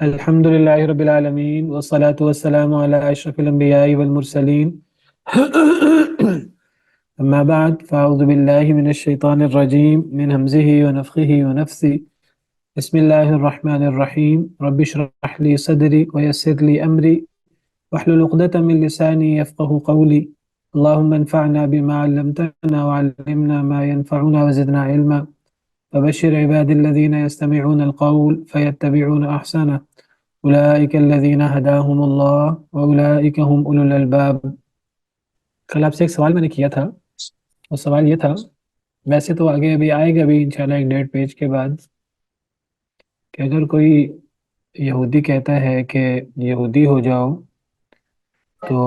الحمد لله رب العالمين والصلاة والسلام على أشرف الأنبياء والمرسلين أما بعد فأعوذ بالله من الشيطان الرجيم من همزه ونفخه ونفثه بسم الله الرحمن الرحيم رب اشرح لي صدري ويسر لي أمري واحلل عقدة من لساني يفقه قولي اللهم انفعنا بما علمتنا وعلمنا ما ينفعنا وزدنا علما فبشر عبادي الذين يستمعون القول فيتبعون أحسنه اولئک الذین ہداہم اللہ واولئک هم اولو الالباب۔ کل آپ سے ایک سوال میں نے کیا تھا، اور سوال یہ تھا، ویسے تو آگے ابھی آئے گا بھی انشاءاللہ ایک 1.5 پیج کے بعد، کہ اگر کوئی یہودی کہتا ہے کہ یہودی ہو جاؤ تو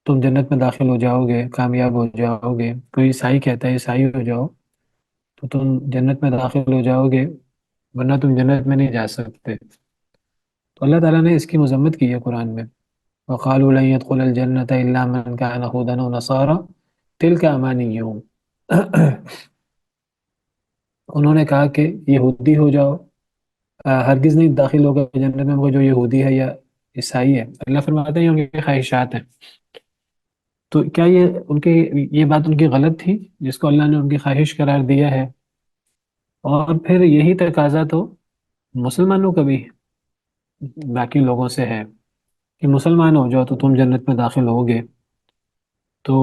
تم جنت میں داخل ہو جاؤ گے، کامیاب ہو جاؤ گے، کوئی عیسائی کہتا ہے عیسائی ہو جاؤ تو تم جنت میں داخل ہو جاؤ گے ورنہ تم جنت میں نہیں جا سکتے، تو اللہ تعالیٰ نے اس کی مذمت کی ہے قرآن میں، وقالوا لن يدخل الجنة إلا من كان هودا ونصارى تلك أمانيهم۔ انہوں نے کہا کہ یہودی ہو جاؤ، ہرگز نہیں داخل ہوگا جنت میں مگر جو یہودی ہے یا عیسائی ہے۔ اللہ فرماتے ہیں یہ ان کی خواہشات ہیں، تو کیا یہ بات ان کی غلط تھی جس کو اللہ نے ان کی خواہش قرار دیا ہے؟ اور پھر یہی تقاضا تو مسلمانوں کا بھی باقی لوگوں سے ہے کہ مسلمان ہو جاؤ تو تم جنت میں داخل ہوگے، تو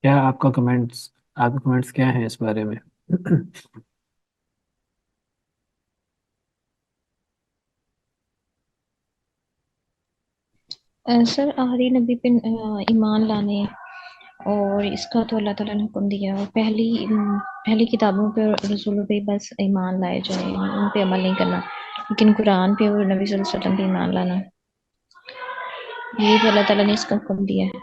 کیا آپ کا کمنٹس کیا ہیں اس بارے میں؟ سر آخری نبی پہ ایمان لانے اور اس کا تو اللہ تعالیٰ نے حکم دیا، اور پہلی کتابوں پہ اور رسولوں پہ بس ایمان لائے جائیں، ان پہ عمل نہیں کرنا، لیکن قرآن پہ اور نبی صلی اللہ علیہ وسلم پہ ایمان لانا، یہ تو اللہ تعالیٰ نے اس کا حکم دیا ہے۔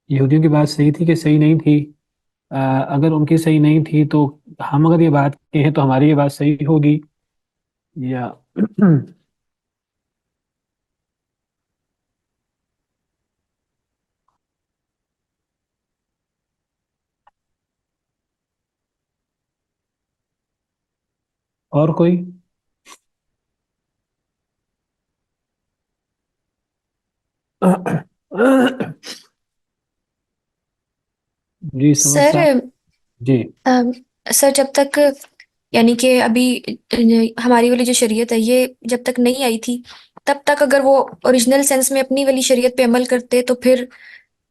یہودیوں کی بات صحیح تھی کہ صحیح نہیں تھی؟ اگر ان کی صحیح نہیں تھی تو ہم اگر یہ بات کہیں تو ہماری یہ بات صحیح ہوگی یا اور کوئی؟ جی سمجھ سر صاحب جی۔ سر جب تک یعنی کہ ابھی ہماری والی جو شریعت ہے یہ جب تک نہیں آئی تھی تب تک اگر وہ اوریجنل سینس میں اپنی والی شریعت پہ عمل کرتے تو پھر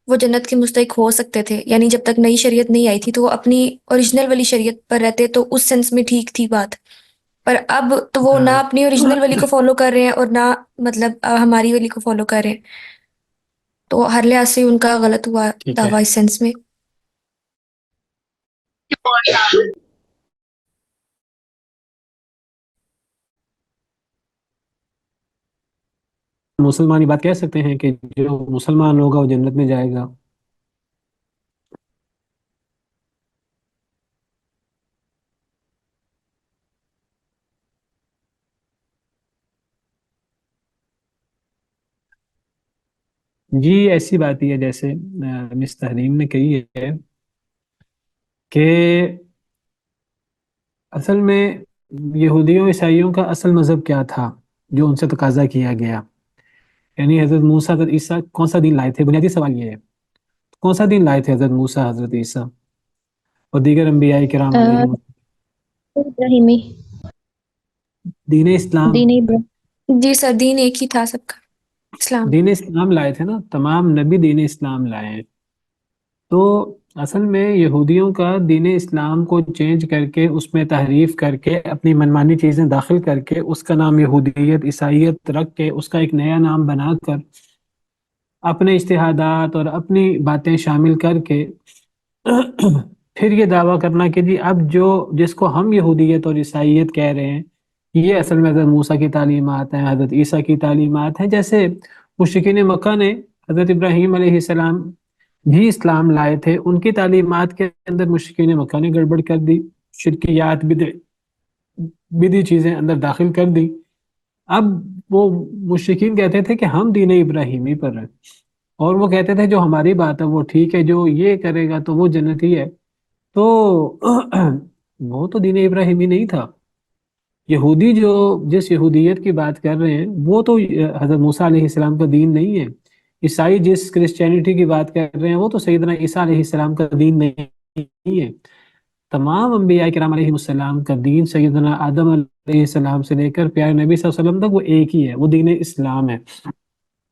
وہ جنت کے مستحق ہو سکتے تھے، یعنی جب تک نئی شریعت نہیں آئی تھی تو وہ اپنی اوریجنل والی شریعت پر رہتے تو اس سینس میں ٹھیک تھی بات، پر اب تو وہ نہ اپنی اوریجنل والی کو فالو کر رہے ہیں اور نہ مطلب ہماری والی کو فالو کر رہے ہیں، تو ہر لحاظ سے ان کا غلط ہوا ٹھیک ہے، دعویٰ اس سینس میں۔ مسلمان یہ بات کہہ سکتے ہیں کہ جو مسلمان ہوگا وہ جنت میں جائے گا؟ جی ایسی بات ہی ہے جیسے مس تحریم نے کہی ہے کہ اصل میں یہودیوں عیسائیوں کا اصل مذہب کیا تھا جو ان سے تقاضا کیا گیا، یعنی حضرت موسیٰ حضرت عیسیٰ کون سا دین لائے تھے؟ بنیادی سوال یہ ہے کون سا دین لائے تھے حضرت موسیٰ حضرت عیسیٰ اور دیگر انبیاء کرام علیہم؟ ابراہیمی دین اسلام، دین ابراہیم۔ جی سر، دین ایک ہی تھا سب کا، اسلام۔ دین اسلام لائے تھے نا، تمام نبی دین اسلام لائے ہیں، تو اصل میں یہودیوں کا دین اسلام کو چینج کر کے اس میں تحریف کر کے اپنی منمانی چیزیں داخل کر کے اس کا نام یہودیت عیسائیت رکھ کے اس کا ایک نیا نام بنا کر اپنے اجتہادات اور اپنی باتیں شامل کر کے پھر یہ دعویٰ کرنا کہ جی اب جس کو ہم یہودیت اور عیسائیت کہہ رہے ہیں یہ اصل میں حضرت موسیٰ کی تعلیمات ہیں، حضرت عیسیٰ کی تعلیمات ہیں، جیسے مشرکین مکہ نے حضرت ابراہیم علیہ السلام بھی اسلام لائے تھے، ان کی تعلیمات کے اندر مشرکین مکہ نے گڑبڑ کر دی، شرکیات بدعی چیزیں اندر داخل کر دی۔ اب وہ مشرکین کہتے تھے کہ ہم دین ابراہیمی پر ہیں اور وہ کہتے تھے جو ہماری بات ہے وہ ٹھیک ہے، جو یہ کرے گا تو وہ جنتی ہے. تو وہ تو دین ابراہیمی نہیں تھا. یہودی جو جس یہودیت کی بات کر رہے ہیں وہ تو حضرت موسیٰ علیہ السلام کا دین نہیں ہے. عیسائی جس کرسچینٹی کی بات کر رہے ہیں وہ تو سیدنا عیسیٰ علیہ السلام کا دین نہیں ہے. تمام انبیاء کرام علیہ السلام کا دین سیدنا آدم علیہ السلام سے لے کر پیارے نبی صلی اللہ علیہ وسلم تک وہ ایک ہی ہے، وہ دین اسلام ہے.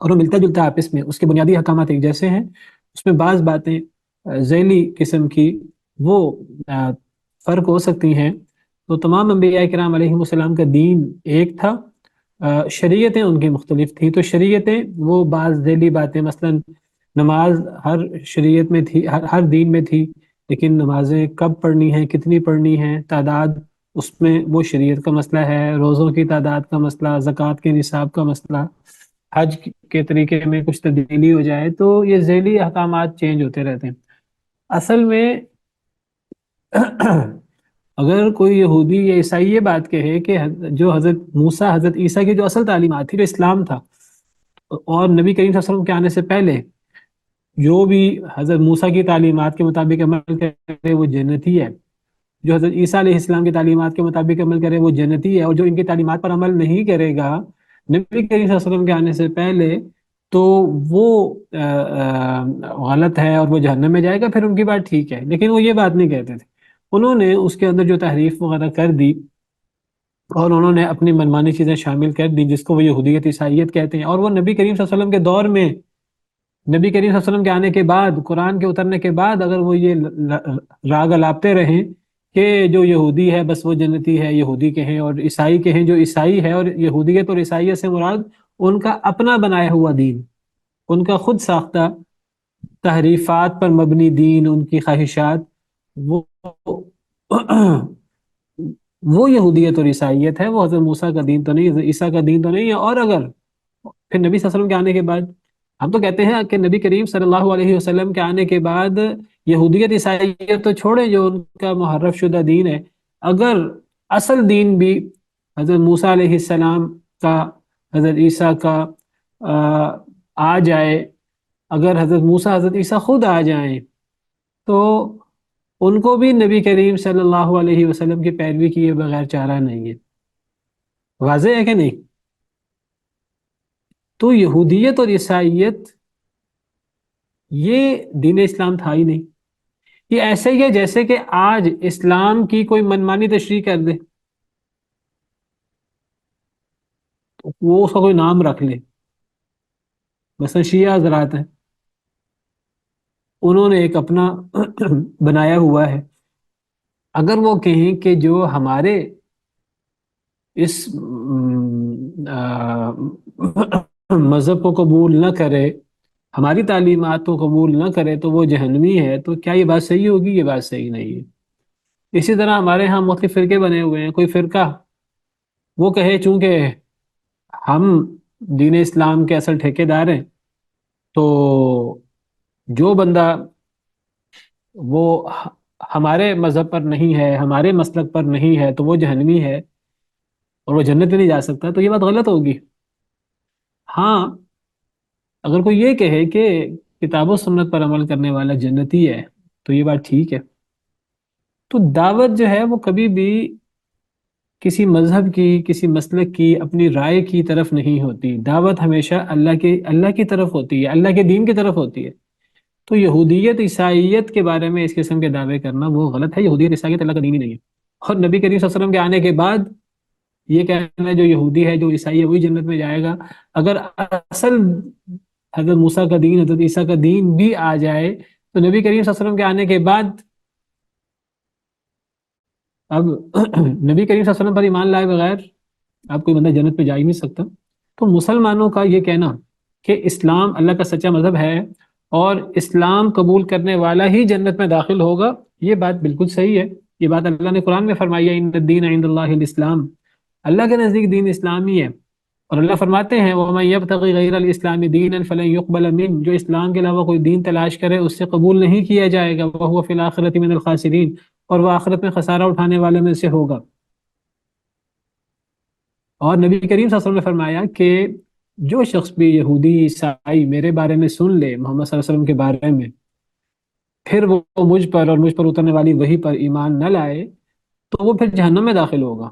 اور وہ ملتا جلتا آپس میں، اس کے بنیادی احکامات ایک جیسے ہیں. اس میں بعض باتیں ذیلی قسم کی وہ فرق ہو سکتی ہیں. تو تمام انبیاء کرام علیہ السلام کا دین ایک تھا، شریعتیں ان کی مختلف تھیں. تو شریعتیں وہ بعض ذیلی باتیں، مثلا نماز ہر شریعت میں تھی، ہر دین میں تھی، لیکن نمازیں کب پڑھنی ہیں، کتنی پڑھنی ہیں، تعداد، اس میں وہ شریعت کا مسئلہ ہے. روزوں کی تعداد کا مسئلہ، زکوٰۃ کے نصاب کا مسئلہ، حج کے طریقے میں کچھ تبدیلی ہو جائے تو یہ ذیلی احکامات چینج ہوتے رہتے ہیں. اصل میں اگر کوئی یہودی یا عیسائی یہ بات کہے کہ جو حضرت موسیٰ حضرت عیسیٰ کی جو اصل تعلیمات تھی، جو اسلام تھا، اور نبی کریم صلی اللہ علیہ وسلم کے آنے سے پہلے جو بھی حضرت موسیٰ کی تعلیمات کے مطابق عمل کرے وہ جنتی ہے، جو حضرت عیسیٰ علیہ السلام کی تعلیمات کے مطابق عمل کرے وہ جنتی ہے، اور جو ان کی تعلیمات پر عمل نہیں کرے گا نبی کریم صلی اللہ علیہ وسلم کے آنے سے پہلے تو وہ غلط ہے اور وہ جہنم میں جائے گا. پھر ان کی بات ٹھیک ہے، لیکن وہ یہ بات نہیں کہتے تھے. انہوں نے اس کے اندر جو تحریف وغیرہ کر دی اور انہوں نے اپنی منمانی چیزیں شامل کر دی جس کو وہ یہودیت عیسائیت کہتے ہیں. اور وہ نبی کریم صلی اللہ علیہ وسلم کے دور میں، نبی کریم صلی اللہ علیہ وسلم کے آنے کے بعد، قرآن کے اترنے کے بعد اگر وہ یہ راگ الاپتے رہیں کہ جو یہودی ہے بس وہ جنتی ہے، یہودی کہیں، اور عیسائی کہیں، جو عیسائی ہے، اور یہودیت اور عیسائیت سے مراد ان کا اپنا بنایا ہوا دین، ان کا خود ساختہ تحریفات پر مبنی دین، ان کی خواہشات، وہ یہودیت اور عیسائیت ہے. وہ حضرت موسیٰ کا دین تو نہیں، حضرت عیسیٰ کا دین تو نہیں ہے. اور اگر پھر نبی صلی اللہ علیہ وسلم کے آنے کے بعد، ہم تو کہتے ہیں کہ نبی کریم صلی اللہ علیہ وسلم کے آنے کے بعد یہودیت عیسائیت تو چھوڑیں جو ان کا محرف شدہ دین ہے، اگر اصل دین بھی حضرت موسیٰ علیہ السلام کا، حضرت عیسیٰ کا آ جائے، اگر حضرت موسیٰ حضرت عیسیٰ خود آ جائیں تو ان کو بھی نبی کریم صلی اللہ علیہ وسلم کی پیروی کیے بغیر چارہ نہیں ہے. واضح ہے کہ نہیں؟ تو یہودیت اور عیسائیت یہ دین اسلام تھا ہی نہیں. یہ ایسے ہی ہے جیسے کہ آج اسلام کی کوئی منمانی تشریح کر دے، تو وہ اس کا کوئی نام رکھ لے. مثلا شیعہ حضرات ہیں، انہوں نے ایک اپنا بنایا ہوا ہے. اگر وہ کہیں کہ جو ہمارے اس مذہب کو قبول نہ کرے، ہماری تعلیمات کو قبول نہ کرے تو وہ جہنمی ہے، تو کیا یہ بات صحیح ہوگی؟ یہ بات صحیح نہیں ہے. اسی طرح ہمارے ہاں مختلف فرقے بنے ہوئے ہیں. کوئی فرقہ وہ کہے چونکہ ہم دین اسلام کے اصل ٹھیکیدار ہیں تو جو بندہ وہ ہمارے مذہب پر نہیں ہے، ہمارے مسلک پر نہیں ہے تو وہ جہنمی ہے اور وہ جنت میں نہیں جا سکتا. تو یہ بات غلط ہوگی. ہاں اگر کوئی یہ کہے کہ کتاب و سنت پر عمل کرنے والا جنتی ہے تو یہ بات ٹھیک ہے. تو دعوت جو ہے وہ کبھی بھی کسی مذہب کی، کسی مسلک کی، اپنی رائے کی طرف نہیں ہوتی. دعوت ہمیشہ اللہ کی طرف ہوتی ہے، اللہ کے دین کی طرف ہوتی ہے. تو یہودیت عیسائیت کے بارے میں اس قسم کے دعوے کرنا وہ غلط ہے. یہودیت عیسائیت اللہ کا دین ہی نہیں ہے. اور نبی کریم صلی اللہ علیہ وسلم کے آنے کے بعد یہ کہنا ہے جو یہودی ہے، جو عیسائی ہے، وہی جنت میں جائے گا. اگر اصل حضرت موسیٰ کا دین، حضرت عیسیٰ کا دین بھی آ جائے تو نبی کریم صلی اللہ علیہ وسلم کے آنے کے بعد اب نبی کریم صلی اللہ علیہ وسلم پر ایمان لائے بغیر آپ کوئی بندہ جنت پہ جا ہی نہیں سکتا. تو مسلمانوں کا یہ کہنا کہ اسلام اللہ کا سچا مذہب ہے اور اسلام قبول کرنے والا ہی جنت میں داخل ہوگا، یہ بات بالکل صحیح ہے. یہ بات اللہ نے قرآن میں فرمائی ہے، ان الدین عند اللہ الاسلام، اللہ کے نزدیک دین اسلام ہی ہے. اور اللہ فرماتے ہیں وَمَن يَبْتَغِ غَيْرَ الْإِسْلَامِ دِينًا فَلَن يُقْبَلَ مِنْهُ، جو اسلام کے علاوہ کوئی دین تلاش کرے اس سے قبول نہیں کیا جائے گا. وَهُوَ فِي الْآخِرَةِ مِنَ الْخَاسِرِينَ، اور وہ آخرت میں خسارہ اٹھانے والے میں سے ہوگا. اور نبی کریم صلی اللہ علیہ وسلم نے فرمایا کہ جو شخص بھی یہودی عیسائی میرے بارے میں سن لے، محمد صلی اللہ علیہ وسلم کے بارے میں، پھر وہ مجھ پر اور مجھ پر اترنے والی وحی پر ایمان نہ لائے تو وہ پھر جہنم میں داخل ہوگا۔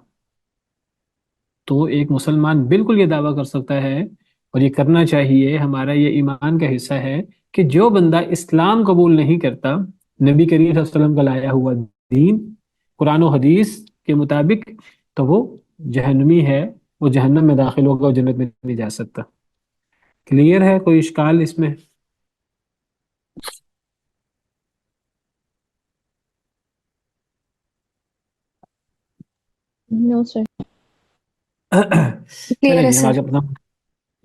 تو ایک مسلمان بالکل یہ دعویٰ کر سکتا ہے، اور یہ کرنا چاہیے، ہمارا یہ ایمان کا حصہ ہے، کہ جو بندہ اسلام قبول نہیں کرتا، نبی کریم صلی اللہ علیہ وسلم کا لایا ہوا دین قرآن و حدیث کے مطابق، تو وہ جہنمی ہے، وہ جہنم میں داخل ہوگا، وہ جنت میں نہیں جا سکتا۔ کلیئر ہے؟ کوئی اشکال اس میں؟ نو سر، کلیئر چلیں ہے جی، ہم سر۔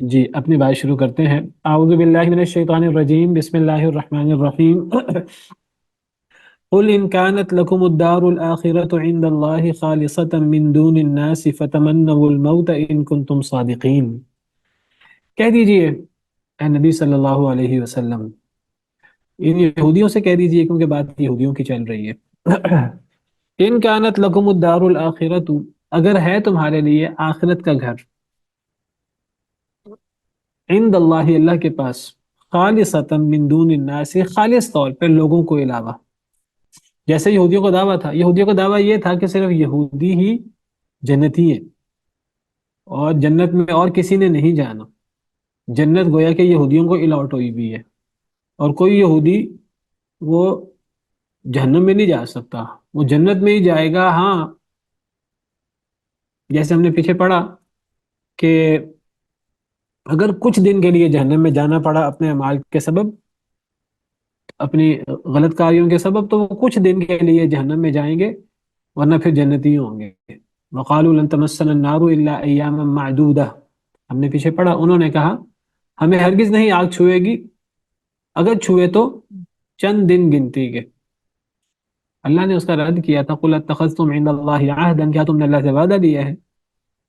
آگے اپنی بات شروع کرتے ہیں۔ اعوذ باللہ من الشیطان الرجیم، بسم اللہ الرحمن الرحیم۔ قل ان كانت لكم الدار الآخرة عند الله خالصة من دون الناس فتمنوا الموت ان كنتم صادقین۔ کہہ دیجئے اے نبی صلی اللہ علیہ وسلم، ان یہودیوں سے کہہ دیجئے، کیونکہ بات یہودیوں کی چل رہی ہے۔ ان كانت لكم الدار الآخرة، اگر ہے تمہارے لیے آخرت کا گھر، عند اللہ، اللہ کے پاس، خالصتا من دون الناس، خالص طور پر لوگوں کو علاوہ، جیسے یہودیوں کا دعویٰ تھا۔ یہودیوں کا دعویٰ یہ تھا کہ صرف یہودی ہی جنتی ہیں، اور جنت میں اور کسی نے نہیں جانا، جنت گویا کہ یہودیوں کو الاٹ ہوئی بھی ہے، اور کوئی یہودی وہ جہنم میں نہیں جا سکتا، وہ جنت میں ہی جائے گا۔ ہاں، جیسے ہم نے پیچھے پڑھا کہ اگر کچھ دن کے لیے جہنم میں جانا پڑا اپنے اعمال کے سبب، اپنی غلط کاریوں کے سبب، تو وہ کچھ دن کے لیے جہنم میں جائیں گے، ورنہ پھر جنتی ہوں گے۔ وقالوا لن تمسنا النار الا ایاما معدودہ، ہم نے پیچھے پڑھا، انہوں نے کہا ہمیں ہرگز نہیں آگ چھوئے گی، اگر چھوئے تو چند دن گنتی کے۔ اللہ نے اس کا رد کیا تھا، قل اتخذتم عند اللہ عہدا، کیا تم نے اللہ سے وعدہ لیا ہے؟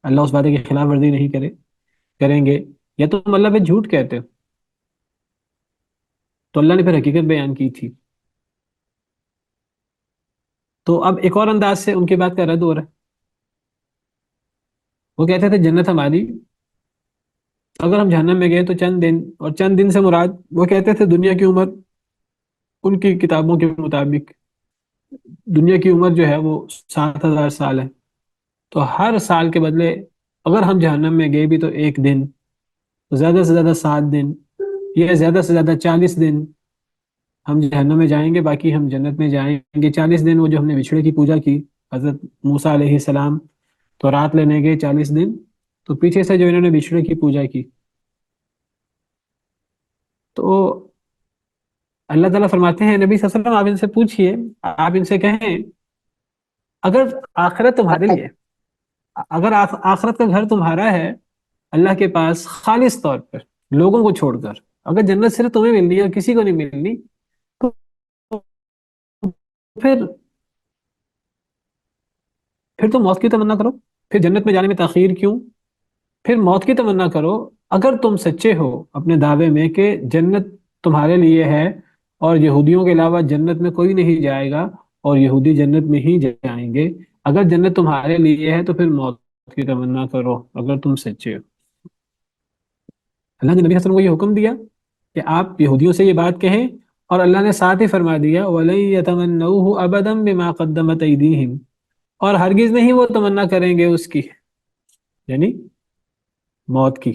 اللہ اس وعدے کی خلاف ورزی نہیں کریں گے، یا تم اللہ پہ جھوٹ کہتے ہو؟ تو اللہ نے پھر حقیقت بیان کی تھی۔ تو اب ایک اور انداز سے ان کی بات کا رد ہو رہا ہے۔ وہ کہتے تھے جنت ہماری، اگر ہم جہنم میں گئے تو چند دن، اور چند دن سے مراد وہ کہتے تھے دنیا کی عمر، ان کی کتابوں کے مطابق دنیا کی عمر جو ہے وہ 7,000 سال ہے، تو ہر سال کے بدلے اگر ہم جہنم میں گئے بھی تو ایک دن، زیادہ سے زیادہ 7 دن، یا زیادہ سے زیادہ 40 دن ہم جہنم میں جائیں گے، باقی ہم جنت میں جائیں گے۔ 40 دن وہ جو ہم نے بچھڑے کی پوجا کی، حضرت موسیٰ علیہ السلام تو رات لینے گئے 40 دن، تو پیچھے سے جو انہوں نے بچھڑے کی پوجا کی، تو اللہ تعالیٰ فرماتے ہیں نبی صلی اللہ علیہ وسلم آپ ان سے پوچھئے، آپ ان سے کہیں اگر آخرت تمہارے لیے، اگر آخرت کا گھر تمہارا ہے اللہ کے پاس خالص طور پر لوگوں کو چھوڑ کر، اگر جنت صرف تمہیں ملنی ہے اور کسی کو نہیں ملنی، تو پھر تو موت کی تمنا کرو، پھر جنت میں جانے میں تاخیر کیوں؟ پھر موت کی تمنا کرو، اگر تم سچے ہو اپنے دعوے میں کہ جنت تمہارے لیے ہے، اور یہودیوں کے علاوہ جنت میں کوئی نہیں جائے گا، اور یہودی جنت میں ہی جائیں گے، اگر جنت تمہارے لیے ہے تو پھر موت کی تمنا کرو اگر تم سچے ہو۔ اللہ نے نبی حسن کو یہ حکم دیا کہ آپ یہودیوں سے یہ بات کہیں، اور اللہ نے ساتھ ہی فرما دیا وَلَن يَتَمَنَّوْهُ أَبَدًا بِمَا قَدَّمَتْ أَيْدِيهِمْ، اور ہرگز نہیں وہ تمنا کریں گے اس کی، یعنی موت کی۔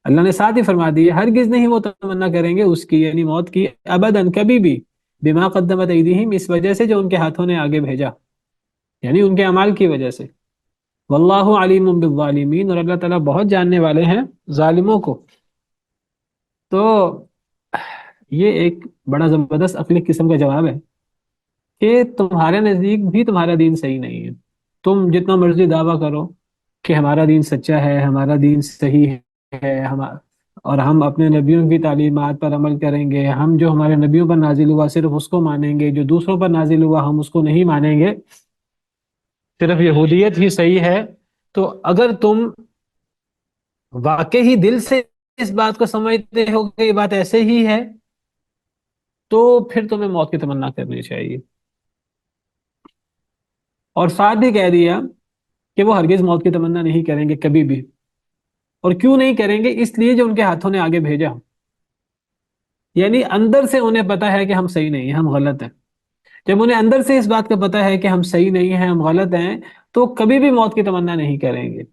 اللہ نے ساتھ ہی فرما دی ہرگز نہیں وہ تمنا کریں گے اس کی، یعنی موت کی، ابداً کبھی بھی، بما قدمت ایدیہم، اس وجہ سے جو ان کے ہاتھوں نے آگے بھیجا، یعنی ان کے اعمال کی وجہ سے۔ واللہ علیم بالظالمین، اور اللہ تعالیٰ بہت جاننے والے ہیں ظالموں کو۔ تو یہ ایک بڑا زبردست عقلی قسم کا جواب ہے کہ تمہارے نزدیک بھی تمہارا دین صحیح نہیں ہے، تم جتنا مرضی دعویٰ کرو کہ ہمارا دین سچا ہے، ہمارا دین صحیح ہے، اور ہم اپنے نبیوں کی تعلیمات پر عمل کریں گے، ہم جو ہمارے نبیوں پر نازل ہوا صرف اس کو مانیں گے، جو دوسروں پر نازل ہوا ہم اس کو نہیں مانیں گے، صرف یہودیت ہی صحیح ہے۔ تو اگر تم واقعی دل سے اس بات کو سمجھتے ہو کہ یہ بات ایسے ہی ہے، تو پھر تمہیں موت کی تمنا کرنی چاہیے، اور ساتھ بھی کہہ دیا کہ وہ ہرگز موت کی تمنا نہیں کریں گے کبھی بھی، اور کیوں نہیں کریں گے؟ اس لیے جو ان کے ہاتھوں نے آگے بھیجا. یعنی اندر سے انہیں پتا ہے کہ ہم صحیح نہیں ہیں، ہم غلط ہیں. جب انہیں اندر سے اس بات کا پتا ہے کہ ہم صحیح نہیں ہیں، ہم غلط ہیں، تو کبھی بھی موت کی تمنا نہیں کریں گے.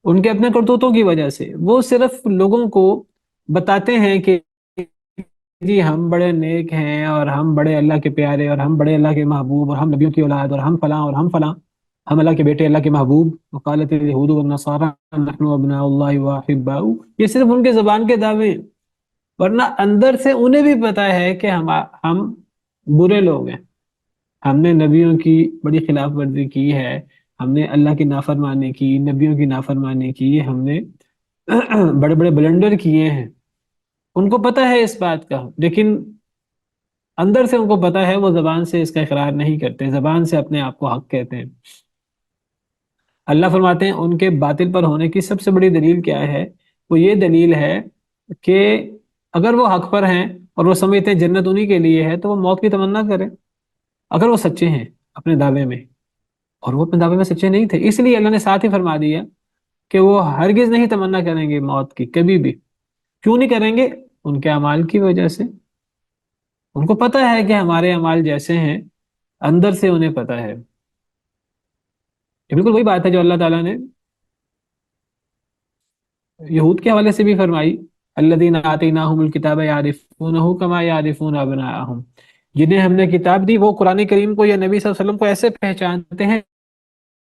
ان کے اپنے کرتوتوں کی وجہ سے وہ صرف لوگوں کو بتاتے ہیں کہ جی ہم بڑے نیک ہیں، اور ہم بڑے اللہ کے پیارے، اور ہم بڑے اللہ کے محبوب، اور ہم نبیوں کی اولاد، اور ہم فلاں اور ہم فلاں، ہم اللہ کے بیٹے، اللہ کے محبوب. وقالت اليهود والنصارى نحن ابناء الله واحباؤه. یہ صرف ان کے زبان کے دعوے ہیں، ورنہ اندر سے انہیں بھی پتا ہے کہ ہم برے لوگ ہیں. ہم نے نبیوں کی بڑی خلاف ورزی کی ہے، ہم نے اللہ کی نافرمانی کی، نبیوں کی نافرمانی کی، ہم نے بڑے بڑے بلنڈر کیے ہیں. ان کو پتہ ہے اس بات کا، لیکن اندر سے ان کو پتہ ہے، وہ زبان سے اس کا اقرار نہیں کرتے، زبان سے اپنے آپ کو حق کہتے ہیں. اللہ فرماتے ہیں ان کے باطل پر ہونے کی سب سے بڑی دلیل کیا ہے؟ وہ یہ دلیل ہے کہ اگر وہ حق پر ہیں اور وہ سمجھتے ہیں جنت انہی کے لیے ہے، تو وہ موت کی تمنا کریں. اگر وہ سچے ہیں اپنے دعوے میں، اور وہ اپنے دعوے میں سچے نہیں تھے، اس لیے اللہ نے ساتھ ہی فرما دیا کہ وہ ہرگز نہیں تمنا کریں گے موت کی، کبھی بھی. کیوں نہیں کریں گے؟ ان کے اعمال کی وجہ سے. ان کو پتہ ہے کہ ہمارے اعمال جیسے ہیں، اندر سے انہیں پتہ ہے. یہ بالکل وہی بات ہے جو اللہ تعالیٰ نے یہود کے حوالے سے بھی فرمائی. الذین آتیناہم الکتاب یعرفونہ کما یعرفون ابناءہم. جنہیں ہم نے کتاب دی، وہ قرآن کریم کو یا نبی صلی اللہ علیہ وسلم کو ایسے پہچانتے ہیں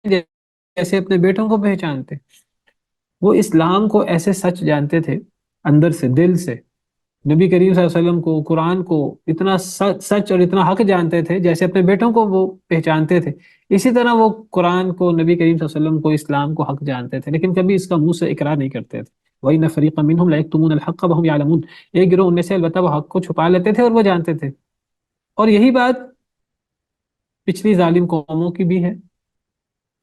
جیسے اپنے بیٹوں کو پہچانتے. وہ اسلام کو ایسے سچ جانتے تھے اندر سے، دل سے. نبی کریم صلی اللہ علیہ وسلم کو، قرآن کو اتنا سچ اور اتنا حق جانتے تھے جیسے اپنے بیٹوں کو وہ پہچانتے تھے. اسی طرح وہ قرآن کو، نبی کریم صلی اللہ علیہ وسلم کو، اسلام کو حق جانتے تھے، لیکن کبھی اس کا منہ سے اقرار نہیں کرتے تھے. وَإِنَّ فَرِيقًا مِّنْهُمْ لَيَكْتُمُونَ الْحَقَّ وَهُمْ يَعْلَمُونَ. ایک گروہ ان میں سے البتہ وہ حق کو چھپا لیتے تھے اور وہ جانتے تھے. اور یہی بات پچھلی ظالم قوموں کی بھی ہے،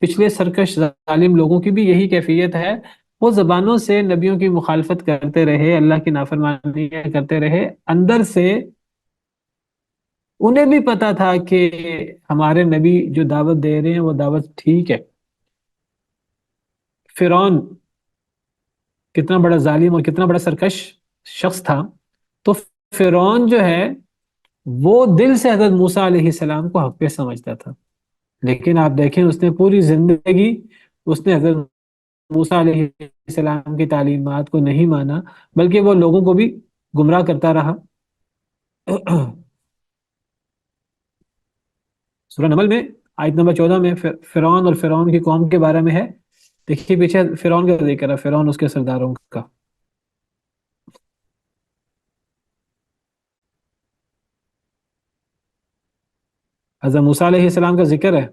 پچھلے سرکش ظالم لوگوں کی بھی یہی کیفیت ہے. وہ زبانوں سے نبیوں کی مخالفت کرتے رہے، اللہ کی نافرمانی کرتے رہے، اندر سے انہیں بھی پتا تھا کہ ہمارے نبی جو دعوت دے رہے ہیں وہ دعوت ٹھیک ہے. فرعون کتنا بڑا ظالم اور کتنا بڑا سرکش شخص تھا، تو فرعون جو ہے وہ دل سے حضرت موسیٰ علیہ السلام کو حق پہ سمجھتا تھا. لیکن آپ دیکھیں اس نے پوری زندگی اس نے حضرت موسیٰ علیہ السلام کی تعلیمات کو نہیں مانا، بلکہ وہ لوگوں کو بھی گمراہ کرتا رہا. سورہ نمل میں آیت نمبر 14 میں فرعون اور فرعون کی قوم کے بارے میں ہے. دیکھیے پیچھے فرعون کا ذکر ہے، فرعون اس کے سرداروں کا. حضرت موسیٰ علیہ السلام کا ذکر ہے.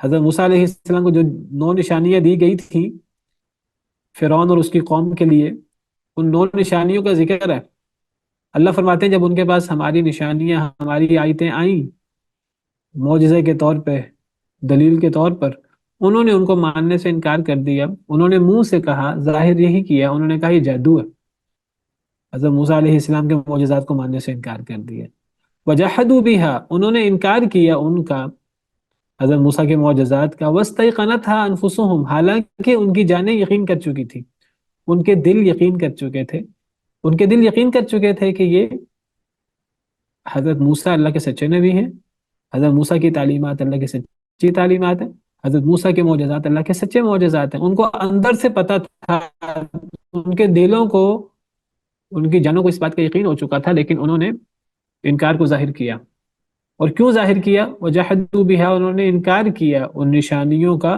حضرت موسیٰ علیہ السلام کو جو 9 نشانیاں دی گئی تھیں فرعون اور اس کی قوم کے لیے، ان 9 نشانیوں کا ذکر ہے. اللہ فرماتے ہیں جب ان کے پاس ہماری نشانیاں، ہماری آیتیں آئیں معجزے کے طور پہ، دلیل کے طور پر، انہوں نے ان کو ماننے سے انکار کر دیا. انہوں نے منہ سے کہا، ظاہر یہی کیا، انہوں نے کہا یہ جادو ہے. حضرت موسیٰ علیہ السلام کے معجزات کو ماننے سے انکار کر دیا. وجحدوا بها، انہوں نے انکار کیا ان کا، حضرت موسیٰ کے معجزات کا. واستيقنتها انفسهم، حالانکہ ان کی جانیں یقین کر چکی تھی، ان کے دل یقین کر چکے تھے. ان کے دل یقین کر چکے تھے کہ یہ حضرت موسیٰ اللہ کے سچے نبی ہیں، حضرت موسیٰ کی تعلیمات اللہ کی سچی تعلیمات ہیں، حضرت موسیٰ کے معجزات اللہ کے سچے معجزات ہیں. ان کو اندر سے پتہ تھا، ان کے دلوں کو، ان کی جانوں کو اس بات کا یقین ہو چکا تھا، لیکن انہوں نے انکار کو ظاہر کیا. اور کیوں ظاہر کیا؟ وجحدوا بها، انہوں نے انکار کیا ان نشانیوں کا،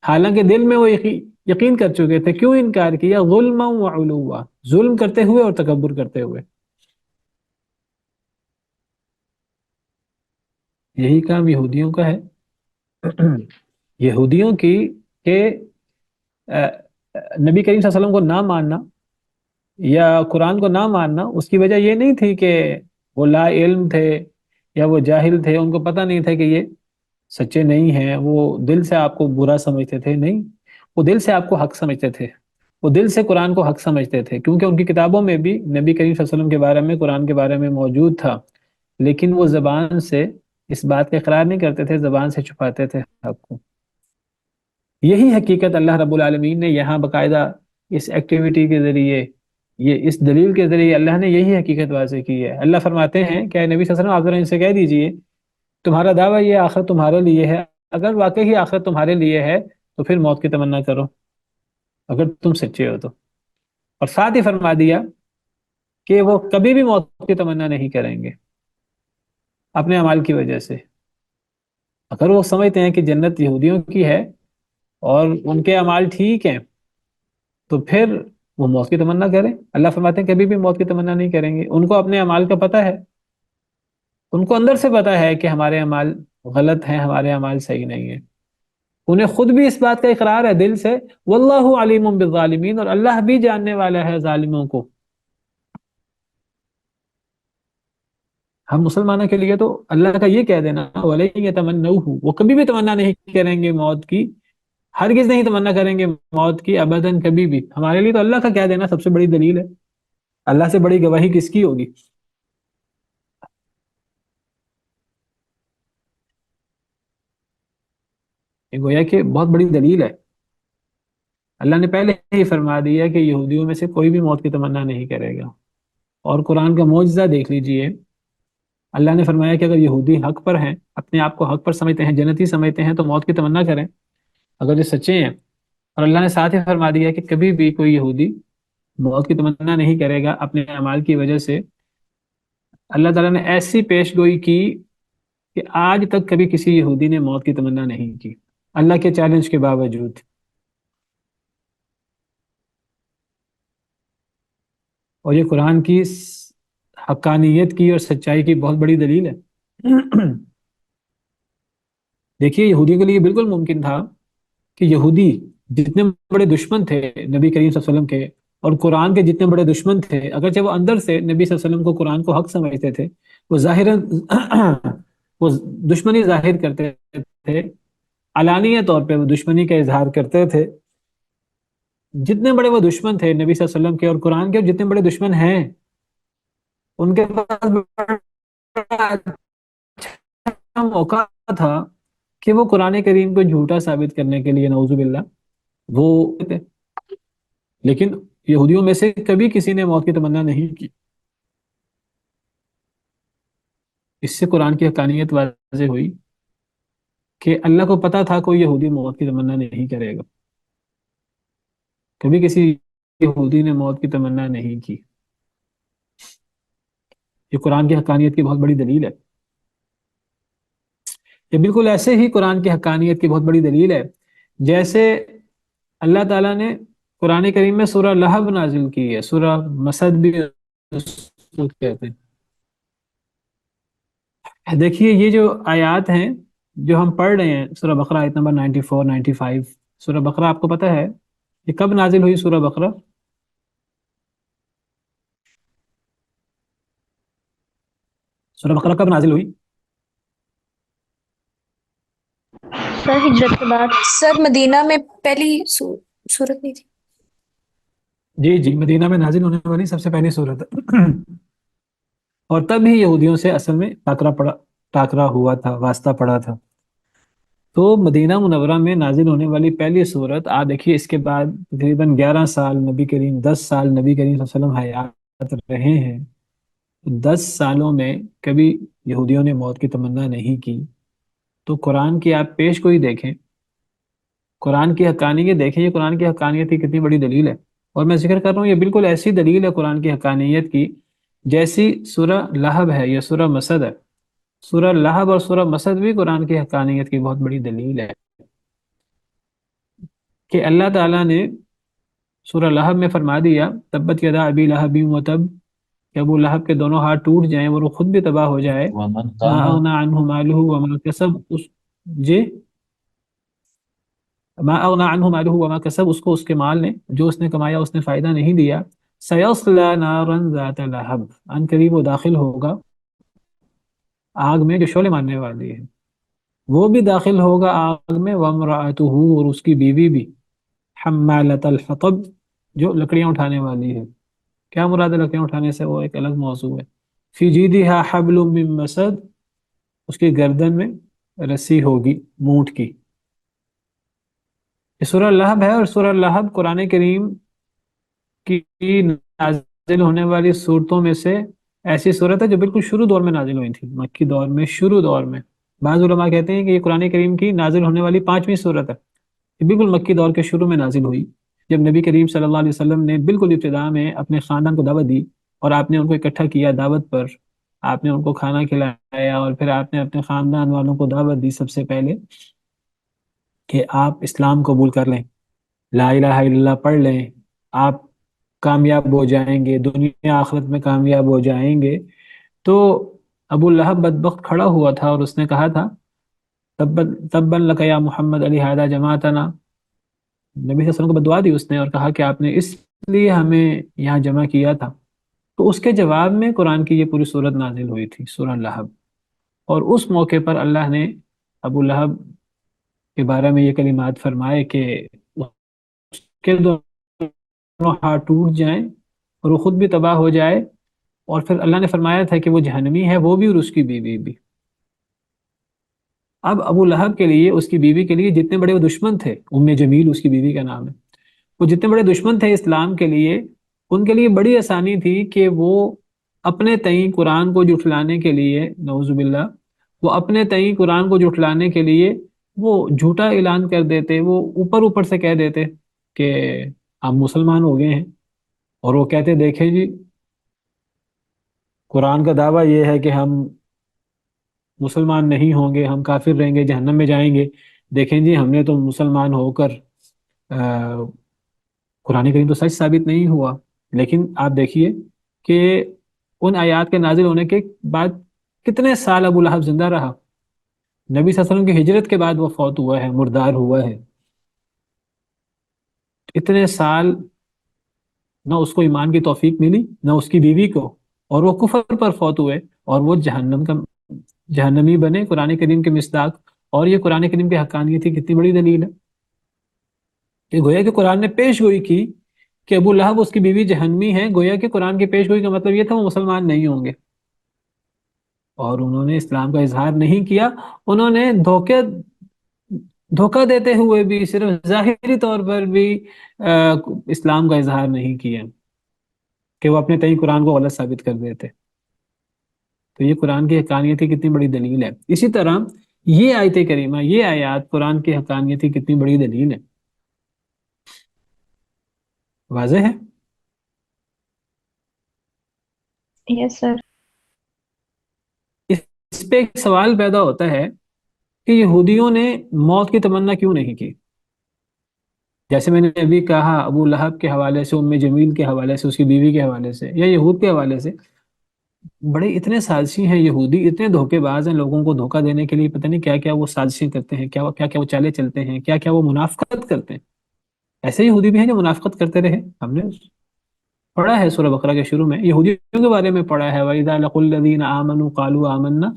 حالانکہ دل میں وہ یقین کر چکے تھے. کیوں انکار کیا؟ ظلما وعلوا، ظلم کرتے ہوئے اور تکبر کرتے ہوئے. یہی کام یہودیوں کا ہے. یہودیوں کی کہ نبی کریم صلی اللہ علیہ وسلم کو نہ ماننا یا قرآن کو نہ ماننا، اس کی وجہ یہ نہیں تھی کہ وہ لا علم تھے یا وہ جاہل تھے، ان کو پتہ نہیں تھا کہ یہ سچے نہیں ہیں، وہ دل سے آپ کو برا سمجھتے تھے. نہیں، وہ دل سے آپ کو حق سمجھتے تھے، وہ دل سے قرآن کو حق سمجھتے تھے، کیونکہ ان کی کتابوں میں بھی نبی کریم صلی اللہ علیہ وسلم کے بارے میں، قرآن کے بارے میں موجود تھا. لیکن وہ زبان سے اس بات کا اقرار نہیں کرتے تھے، زبان سے چھپاتے تھے حق کو. یہی حقیقت اللہ رب العالمین نے یہاں باقاعدہ اس ایکٹیویٹی کے ذریعے، یہ اس دلیل کے ذریعے اللہ نے یہی حقیقت واضح کی ہے۔ اللہ فرماتے ہیں کہ اے نبی صلی اللہ علیہ وسلم، آپ ذرا ان سے کہہ دیجئے تمہارا دعویٰ یہ آخرت تمہارے لیے ہے، اگر واقعی آخرت تمہارے لیے ہے تو پھر موت کی تمنا کرو اگر تم سچے ہو تو۔ اور ساتھ ہی فرما دیا کہ وہ کبھی بھی موت کی تمنا نہیں کریں گے اپنے اعمال کی وجہ سے۔ اگر وہ سمجھتے ہیں کہ جنت یہودیوں کی ہے اور ان کے اعمال ٹھیک ہیں تو پھر وہ موت کی تمنا کریں۔ اللہ فرماتے ہیں کبھی بھی موت کی تمنا نہیں کریں گے، ان کو اپنے اعمال کا پتہ ہے، ان کو اندر سے پتہ ہے کہ ہمارے اعمال غلط ہیں، ہمارے اعمال صحیح نہیں ہیں، انہیں خود بھی اس بات کا اقرار ہے دل سے، واللہ علیم بالظالمین، اور اللہ بھی جاننے والا ہے ظالموں کو۔ ہم مسلمانوں کے لیے تو اللہ کا یہ کہہ دینا وَلَن يَتَمَنَّوْهُ، وہ کبھی بھی تمنا نہیں کریں گے موت کی، ہرگز نہیں تمنا کریں گے موت کی، ابداً کبھی بھی۔ ہمارے لیے تو اللہ کا کہہ دینا سب سے بڑی دلیل ہے، اللہ سے بڑی گواہی کس کی ہوگی؟ یہ گویا کہ بہت بڑی دلیل ہے۔ اللہ نے پہلے ہی فرما دیا کہ یہودیوں میں سے کوئی بھی موت کی تمنا نہیں کرے گا۔ اور قرآن کا معجزہ دیکھ لیجئے، اللہ نے فرمایا کہ اگر یہودی حق پر ہیں، اپنے آپ کو حق پر سمجھتے ہیں، جنتی سمجھتے ہیں، تو موت کی تمنا کریں اگر یہ سچے ہیں۔ اور اللہ نے ساتھ ہی فرما دیا کہ کبھی بھی کوئی یہودی موت کی تمنا نہیں کرے گا اپنے اعمال کی وجہ سے۔ اللہ تعالیٰ نے ایسی پیش گوئی کی کہ آج تک کبھی کسی یہودی نے موت کی تمنا نہیں کی، اللہ کے چیلنج کے باوجود۔ اور یہ قرآن کی حقانیت کی اور سچائی کی بہت بڑی دلیل ہے۔ دیکھیے یہودیوں کے لیے بالکل ممکن تھا کہ یہودی جتنے بڑے دشمن تھے نبی کریم صلی اللہ علیہ وسلم کے، اور قرآن کے جتنے بڑے دشمن تھے، اگرچہ وہ اندر سے نبی صلی اللہ علیہ وسلم کو، قرآن کو حق سمجھتے تھے، وہ ظاہراً وہ دشمنی ظاہر کرتے تھے، علانیہ طور پہ وہ دشمنی کا اظہار کرتے تھے۔ جتنے بڑے وہ دشمن تھے نبی صلی اللہ علیہ وسلم کے اور قرآن کے، جتنے بڑے دشمن ہیں، ان کے پاس بڑا اچھا موقع تھا کہ وہ قرآن کریم کو جھوٹا ثابت کرنے کے لیے، نعوذ باللہ، وہ تھے۔ لیکن یہودیوں میں سے کبھی کسی نے موت کی تمنا نہیں کی۔ اس سے قرآن کی حقانیت واضح ہوئی کہ اللہ کو پتا تھا کوئی یہودی موت کی تمنا نہیں کرے گا، کبھی کسی یہودی نے موت کی تمنا نہیں کی۔ یہ قرآن کی حقانیت کی بہت بڑی دلیل ہے۔ یہ بالکل ایسے ہی قرآن کی حقانیت کی بہت بڑی دلیل ہے جیسے اللہ تعالیٰ نے قرآن کریم میں سورہ لہب نازل کی ہے، سورہ مسد بھی کہتے ہیں۔ دیکھیے یہ جو آیات ہیں جو ہم پڑھ رہے ہیں، سورہ بقرہ آیت نمبر 94 95، سورہ بقرہ آپ کو پتہ ہے یہ کب نازل ہوئی؟ سورہ بقرہ کب نازل ہوئی؟ سر ہجرت کے بعد۔ سر مدینہ میں پہلی صورت نہیں تھی؟ جی مدینہ میں نازل ہونے والی سب سے پہلی صورت ہے۔ اور تب ہی یہودیوں سے اصل میں ٹاکرا ہوا تھا، واسطہ پڑا تھا۔ تو مدینہ منورہ میں نازل ہونے والی پہلی صورت، آپ دیکھیے اس کے بعد تقریباً 11 سال نبی کریم، 10 سال نبی کریم صلی اللہ علیہ وسلم حیات رہے ہیں۔ 10 سالوں میں کبھی یہودیوں نے موت کی تمنا نہیں کی۔ تو قرآن کی آپ پیش گوئی دیکھیں، قرآن کی حقانیت دیکھیں، یہ قرآن کی حقانیت کی کتنی بڑی دلیل ہے۔ اور میں ذکر کر رہا ہوں یہ بالکل ایسی دلیل ہے قرآن کی حقانیت کی جیسی سورہ لہب ہے یا سورہ مسد ہے۔ سورہ لہب اور سورہ مسد بھی قرآن کی حقانیت کی بہت بڑی دلیل ہے کہ اللہ تعالیٰ نے سورہ لہب میں فرما دیا تبت یدا ابی لہب و تب، کہ ابو لہب کے دونوں ہاتھ ٹوٹ جائیں اور وہ خود بھی تباہ ہو جائے، ما اغنى عنہ مالہ وما کسب، جی ما اغنى عنہ مالہ وما کسب، اس کو اس کے مال نے، جو اس نے کمایا اس نے فائدہ نہیں دیا۔ سیصلی نارا ذات لہب، ان قریب وہ داخل ہوگا آگ میں جو شعلے مارنے والی ہے، وہ بھی داخل ہوگا آگ میں، وامرأتہ، اور اس کی بیوی بھی، حمالۃ الحطب، جو لکڑیاں اٹھانے والی ہے۔ کیا مراد ہے لکڑیاں اٹھانے سے؟ وہ ایک الگ موضوع ہے۔ فی جیدہا حبل من مسد، اس کی گردن میں رسی ہوگی، مونٹ کی۔ یہ سورہ لہب ہے، اور سورہ لہب قرآن کریم کی نازل ہونے والی صورتوں میں سے ایسی صورت ہے جو بالکل شروع دور میں نازل ہوئی تھی، مکی دور میں، شروع دور میں۔ بعض علماء کہتے ہیں کہ یہ قرآن کریم کی نازل ہونے والی 5ویں صورت ہے، یہ بالکل مکی دور کے شروع میں نازل ہوئی، جب نبی کریم صلی اللہ علیہ وسلم نے بالکل ابتدا میں اپنے خاندان کو دعوت دی، اور آپ نے ان کو اکٹھا کیا دعوت پر، آپ نے ان کو کھانا کھلایا، اور پھر آپ نے اپنے خاندان والوں کو دعوت دی سب سے پہلے کہ آپ اسلام قبول کر لیں، لا الہ الا اللہ پڑھ لیں، آپ کامیاب ہو جائیں گے، دنیا آخرت میں کامیاب ہو جائیں گے۔ تو ابو لہب بدبخت کھڑا ہوا تھا اور اس نے کہا تھا تبا لک یا محمد علی ہذا جماعتنا، نبی صلی اللہ علیہ وسلم کو بدعا دی اس نے، اور کہا کہ آپ نے اس لیے ہمیں یہاں جمع کیا تھا۔ تو اس کے جواب میں قرآن کی یہ پوری صورت نازل ہوئی تھی، سورہ لہب، اور اس موقع پر اللہ نے ابو لہب کے بارے میں یہ کلمات فرمائے کہ اس کے دونوں ہاتھ ٹوٹ جائیں اور وہ خود بھی تباہ ہو جائے، اور پھر اللہ نے فرمایا تھا کہ وہ جہنمی ہے، وہ بھی اور اس کی بیوی بھی۔ اب ابو لہب کے لیے، اس کی بیوی کے لیے، جتنے بڑے وہ دشمن تھے، ام جمیل اس کی بیوی کا نام ہے، وہ جتنے بڑے دشمن تھے اسلام کے لیے، ان کے لیے بڑی آسانی تھی کہ وہ اپنے تئیں قرآن کو جھٹلانے کے لیے، نعوذ باللہ، وہ اپنے تئیں قرآن کو جھٹلانے کے لیے وہ جھوٹا اعلان کر دیتے، وہ اوپر اوپر سے کہہ دیتے کہ ہم مسلمان ہو گئے ہیں، اور وہ کہتے دیکھیں جی قرآن کا دعویٰ یہ ہے کہ ہم مسلمان نہیں ہوں گے، ہم کافر رہیں گے، جہنم میں جائیں گے، دیکھیں جی ہم نے تو مسلمان ہو کر قرآن کریم تو سچ ثابت نہیں ہوا۔ لیکن آپ دیکھیے کہ ان آیات کے نازل ہونے کے بعد کتنے سال ابو لہب زندہ رہا، نبی صلی اللہ علیہ وسلم کی ہجرت کے بعد وہ فوت ہوا ہے، مردار ہوا ہے، اتنے سال نہ اس کو ایمان کی توفیق ملی، نہ اس کی بیوی کو، اور وہ کفر پر فوت ہوئے، اور وہ جہنمی بنے قرآن کریم کے مصداق۔ اور یہ قرآن کریم کی حقانیت کی کتنی بڑی دلیل ہے کہ گویا کہ قرآن نے پیش گوئی کی کہ ابو لہب اس کی بیوی جہنمی ہے، گویا کہ قرآن کی پیش گوئی کا مطلب یہ تھا وہ مسلمان نہیں ہوں گے، اور انہوں نے اسلام کا اظہار نہیں کیا، انہوں نے دھوکہ دیتے ہوئے بھی، صرف ظاہری طور پر بھی اسلام کا اظہار نہیں کیا کہ وہ اپنے تئیں قرآن کو غلط ثابت کر دیتے۔ تو یہ قرآن کی حقانیت کی کتنی بڑی دلیل ہے۔ اسی طرح یہ آیت کریمہ، یہ آیات قرآن کی حقانیت کی کتنی بڑی دلیل ہے، واضح ہے؟ یس سر۔ اس پہ ایک سوال پیدا ہوتا ہے کہ یہودیوں نے موت کی تمنا کیوں نہیں کی؟ جیسے میں نے ابھی کہا، ابو لہب کے حوالے سے، ام جمیل کے حوالے سے، اس کی بیوی کے حوالے سے، یا یہود کے حوالے سے، بڑے اتنے سازشی ہیں یہودی، اتنے دھوکے باز ہیں، لوگوں کو دھوکہ دینے کے لیے پتہ نہیں کیا کیا وہ سازشیں کرتے ہیں، کیا کیا وہ چالیں چلتے ہیں، کیا کیا وہ منافقت کرتے ہیں۔ ایسے یہودی بھی ہیں جو منافقت کرتے رہے، ہم نے پڑھا ہے سورہ بقرہ کے شروع میں، یہودیوں کے بارے میں پڑھا ہے، وَإِذَا لَقُوا الَّذِينَ آمَنُوا قَالُوا آمَنَّا،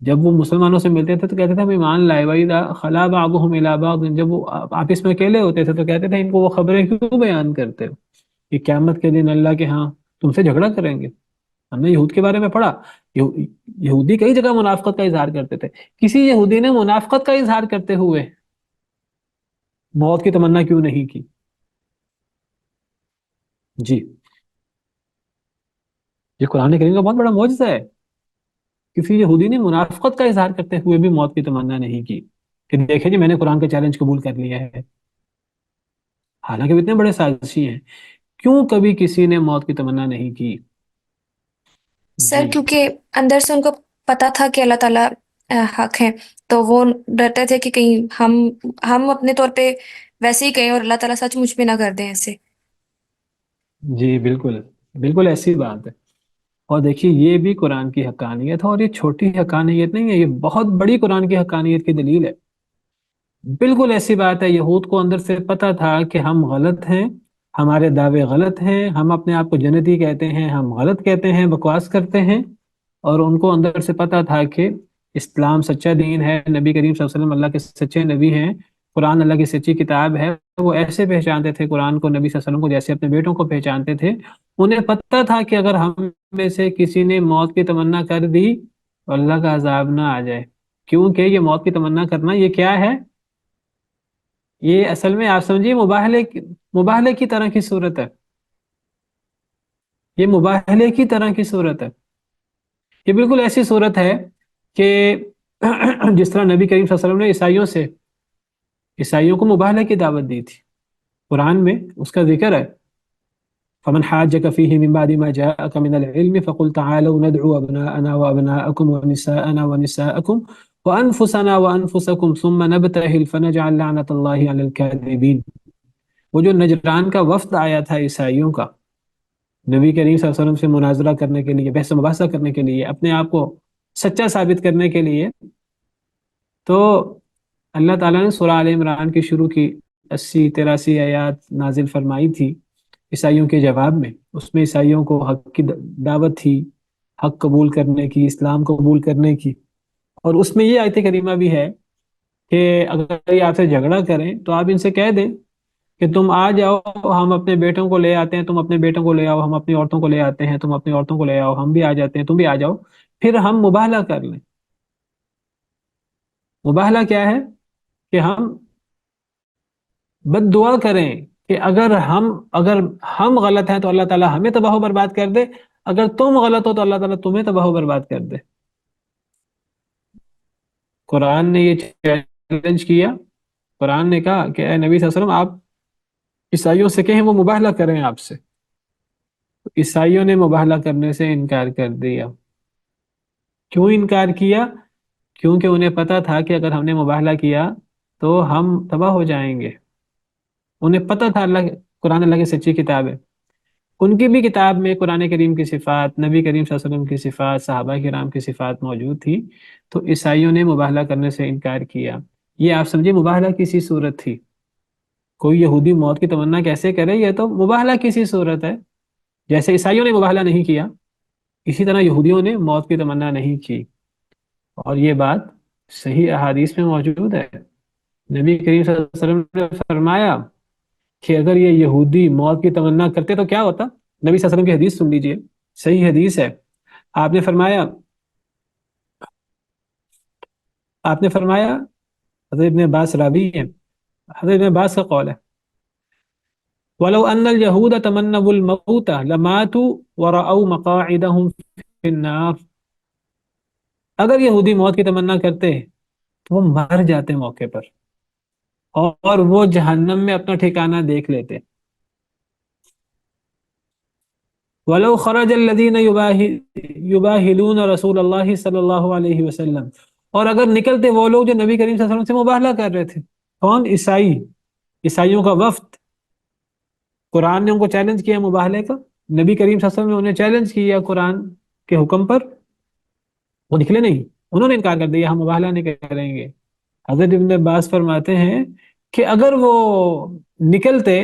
جب وہ مسلمانوں سے ملتے تھے تو کہتے تھے ہم ایمان لائے، وَإِذَا خَلَا بَعْضُهُمْ إِلَىٰ بَعْضٍ، جب وہ آپس میں اکیلے ہوتے تھے تو کہتے تھے ان کو وہ خبریں کیوں بیان کرتے ہو کہ قیامت کے دن اللہ کے ہاں تم سے جھگڑا کریں گے۔ ہم نے یہود کے بارے میں پڑھا، یہودی کئی جگہ منافقت کا اظہار کرتے تھے، کسی یہودی نے منافقت کا اظہار کرتے ہوئے موت کی تمنا کیوں نہیں کی؟ جی، یہ قرآن کریم کا بہت بڑا معجزہ ہے، کسی یہودی نے منافقت کا اظہار کرتے ہوئے بھی موت کی تمنا نہیں کی کہ دیکھیں جی میں نے قرآن کا چیلنج قبول کر لیا ہے، حالانکہ وہ اتنے بڑے سازشی ہیں، کیوں کبھی کسی نے موت کی تمنا نہیں کی؟ سر جی کیونکہ اندر سے ان کو پتا تھا کہ اللہ تعالیٰ حق ہے، تو وہ ڈرتے تھے کہ کہیں ہم اپنے طور پہ ویسے ہی کہیں اور اللہ تعالیٰ سچ مجھ پہ نہ کر دیں ایسے۔ جی، بالکل بالکل ایسی بات ہے۔ اور دیکھیے یہ بھی قرآن کی حقانیت ہے، اور یہ چھوٹی حقانیت نہیں ہے، یہ بہت بڑی قرآن کی حقانیت کی دلیل ہے۔ بالکل ایسی بات ہے، یہود کو اندر سے پتا تھا کہ ہم غلط ہیں، ہمارے دعوے غلط ہیں، ہم اپنے آپ کو جنتی کہتے ہیں، ہم غلط کہتے ہیں، بکواس کرتے ہیں، اور ان کو اندر سے پتا تھا کہ اسلام سچا دین ہے، نبی کریم صلی اللہ علیہ وسلم اللہ کے سچے نبی ہیں، قرآن اللہ کی سچی کتاب ہے۔ وہ ایسے پہچانتے تھے قرآن کو، نبی صلی اللہ علیہ وسلم کو، جیسے اپنے بیٹوں کو پہچانتے تھے۔ انہیں پتا تھا کہ اگر ہم میں سے کسی نے موت کی تمنا کر دی تو اللہ کا عذاب نہ آ جائے، کیونکہ یہ موت کی تمنا کرنا یہ کیا ہے؟ یہ اصل میں آپ سمجھیے مباہلے کی طرح کی صورت ہے، یہ مباہلے کی طرح کی صورت ہے، یہ بالکل ایسی صورت ہے کہ جس طرح نبی کریم صلی اللہ علیہ وسلم نے عیسائیوں کو مباہلے کی دعوت دی تھی، قرآن میں اس کا ذکر ہے، فمن حاجك فيه من بعد ما جاءك من العلم فقل تعالوا ندعو أبناءنا وأبناءكم ونساءنا ونساءكم وأنفسنا وأنفسكم ثم نبتهل فنجعل لعنة الله على الكاذبين۔ وہ جو نجران کا وفد آیا تھا عیسائیوں کا نبی کریم صلی اللہ علیہ وسلم سے مناظرہ کرنے کے لیے، بحث و مباحثہ کرنے کے لیے، اپنے آپ کو سچا ثابت کرنے کے لیے، تو اللہ تعالیٰ نے سورہ آل عمران کی شروع کی 80-83 آیات نازل فرمائی تھی عیسائیوں کے جواب میں۔ اس میں عیسائیوں کو حق کی دعوت تھی، حق قبول کرنے کی، اسلام قبول کرنے کی، اور اس میں یہ آیت کریمہ بھی ہے کہ اگر یہ آپ سے جھگڑا کریں تو آپ ان سے کہہ دیں کہ تم آ جاؤ، ہم اپنے بیٹوں کو لے آتے ہیں، تم اپنے بیٹوں کو لے آؤ، ہم اپنی عورتوں کو لے آتے ہیں، تم اپنی عورتوں کو لے آؤ، ہم بھی آ جاتے ہیں، تم بھی آ جاؤ، پھر ہم مباہلہ کر لیں۔ مباہلہ کیا ہے؟ کہ ہم بد دعا کریں کہ اگر ہم غلط ہیں تو اللہ تعالیٰ ہمیں تباہ و برباد کر دے، اگر تم غلط ہو تو اللہ تعالیٰ تمہیں تباہ و برباد کر دے۔ قرآن نے یہ چیلنج کیا، قرآن نے کہا کہ اے نبی صلی اللہ علیہ وسلم آپ عیسائیوں سے کہیں وہ مباہلہ کریں آپ سے۔ عیسائیوں نے مباہلہ کرنے سے انکار کر دیا۔ کیوں انکار کیا؟ کیونکہ انہیں پتا تھا کہ اگر ہم نے مباہلہ کیا تو ہم تباہ ہو جائیں گے۔ انہیں پتا تھا قرآن اللہ کی سچی کتاب ہے، ان کی بھی کتاب میں قرآن کریم کی صفات، نبی کریم صلی اللہ علیہ وسلم کی صفات، صحابہ کرام کی صفات موجود تھی، تو عیسائیوں نے مباہلہ کرنے سے انکار کیا۔ یہ آپ سمجھے مباہلہ کسی صورت تھی۔ کوئی یہودی موت کی تمنا کیسے کرے؟ یہ تو مباہلہ کسی صورت ہے۔ جیسے عیسائیوں نے مباہلہ نہیں کیا، اسی طرح یہودیوں نے موت کی تمنا نہیں کی، اور یہ بات صحیح احادیث میں موجود ہے۔ نبی کریم صلی اللہ علیہ وسلم نے فرمایا کہ اگر یہ یہودی موت کی تمنا کرتے تو کیا ہوتا؟ نبی صلی اللہ علیہ وسلم کی حدیث سن لیجئے، صحیح حدیث ہے۔ آپ نے فرمایا حضرت ابن عباس راوی ہیں، حضرت ابن عباس کا قول ہے وَلَوْ أَنَّ الْيَهُودَ تَمَنَّوُا الْمَوْتَ لَمَاتُوا وَرَأَوْا مَقَاعِدَهُمْ فِي النَّارِ۔ اگر یہودی موت کی تمنا کرتے تو وہ مر جاتے موقع پر، اور وہ جہنم میں اپنا ٹھکانہ دیکھ لیتے۔ وَلَوْ خَرَجَ الَّذِينَ يُبَاهِلُونَ رسول اللہ صلی اللہ علیہ وسلم، اور اگر نکلتے وہ لوگ جو نبی کریم صلی اللہ علیہ وسلم سے مباہلہ کر رہے تھے۔ کون؟ عیسائیوں کا وفد۔ قرآن نے ان کو چیلنج کیا مباہلے کا، نبی کریم صلی اللہ علیہ وسلم نے انہیں چیلنج کیا قرآن کے حکم پر، وہ نکلے نہیں، انہوں نے انکار کر دیا ہم مباہلہ نہیں کریں گے۔ حضرت ابن عباس فرماتے ہیں کہ اگر وہ نکلتے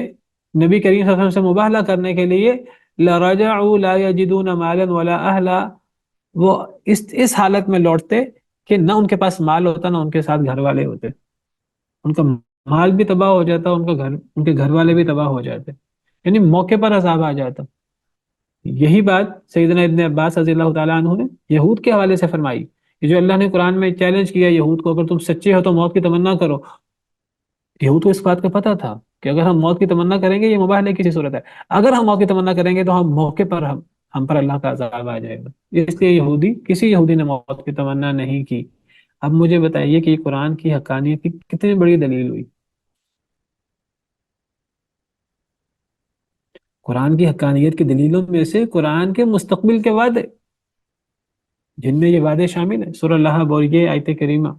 نبی کریم صلی اللہ علیہ وسلم سے مباہلہ کرنے کے لیے لَرَجَعُوا لَا يَجِدُونَ مَالًا وَلَا أَهْلًا، وہ اس حالت میں لوٹتے کہ نہ ان کے پاس مال ہوتا، نہ ان کے ساتھ گھر والے ہوتے، ان کا مال بھی تباہ ہو جاتا، ان کے گھر والے بھی تباہ ہو جاتے، یعنی موقع پر عذاب آ جاتا۔ یہی بات سیدنا ابن عباس رضی اللہ تعالیٰ عنہ نے یہود کے حوالے سے فرمائی، کہ جو اللہ نے قرآن میں چیلنج کیا یہود کو، اگر تم سچے ہو تو موت کی تمنا کرو۔ یہود کو اس بات کا پتہ تھا کہ اگر ہم موت کی تمنا کریں گے یہ مباہلے کی صورت ہے، اگر ہم موت کی تمنا کریں گے تو ہم موقع پر ہم پر اللہ کا عذاب آ جائے گا، اس لیے کسی یہودی نے موت کی تمنا نہیں کی۔ اب مجھے بتائیے کہ قرآن کی حقانیت کی کتنی بڑی دلیل ہوئی۔ قرآن کی حقانیت کی دلیلوں میں سے قرآن کے مستقبل کے وعدے، جن میں یہ وعدے شامل ہیں، سورہ الحب اور یہ آیت کریمہ۔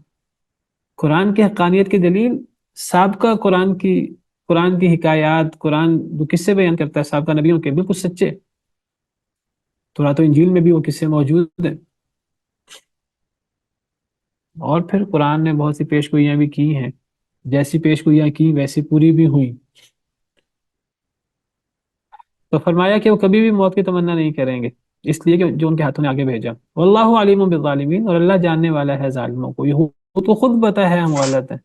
قرآن کی حقانیت کی دلیل سابقہ قرآن کی حکایات، قرآن جو قصے بیان کرتا ہے سابقہ نبیوں کے، بالکل سچے۔ تورات و انجیل میں بھی وہ قصے موجود ہیں، اور پھر قرآن نے بہت سی پیش گوئیاں بھی کی ہیں، جیسی پیش گوئیاں کی ویسی پوری بھی ہوئی۔ تو فرمایا کہ وہ کبھی بھی موت کی تمنا نہیں کریں گے، اس لیے کہ جو ان کے ہاتھوں نے آگے بھیجا۔ واللہ علیم بالظالمین، اور اللہ جاننے والا ہے ظالموں کو۔ یہ تو خود پتہ ہے ہم غلط ہیں،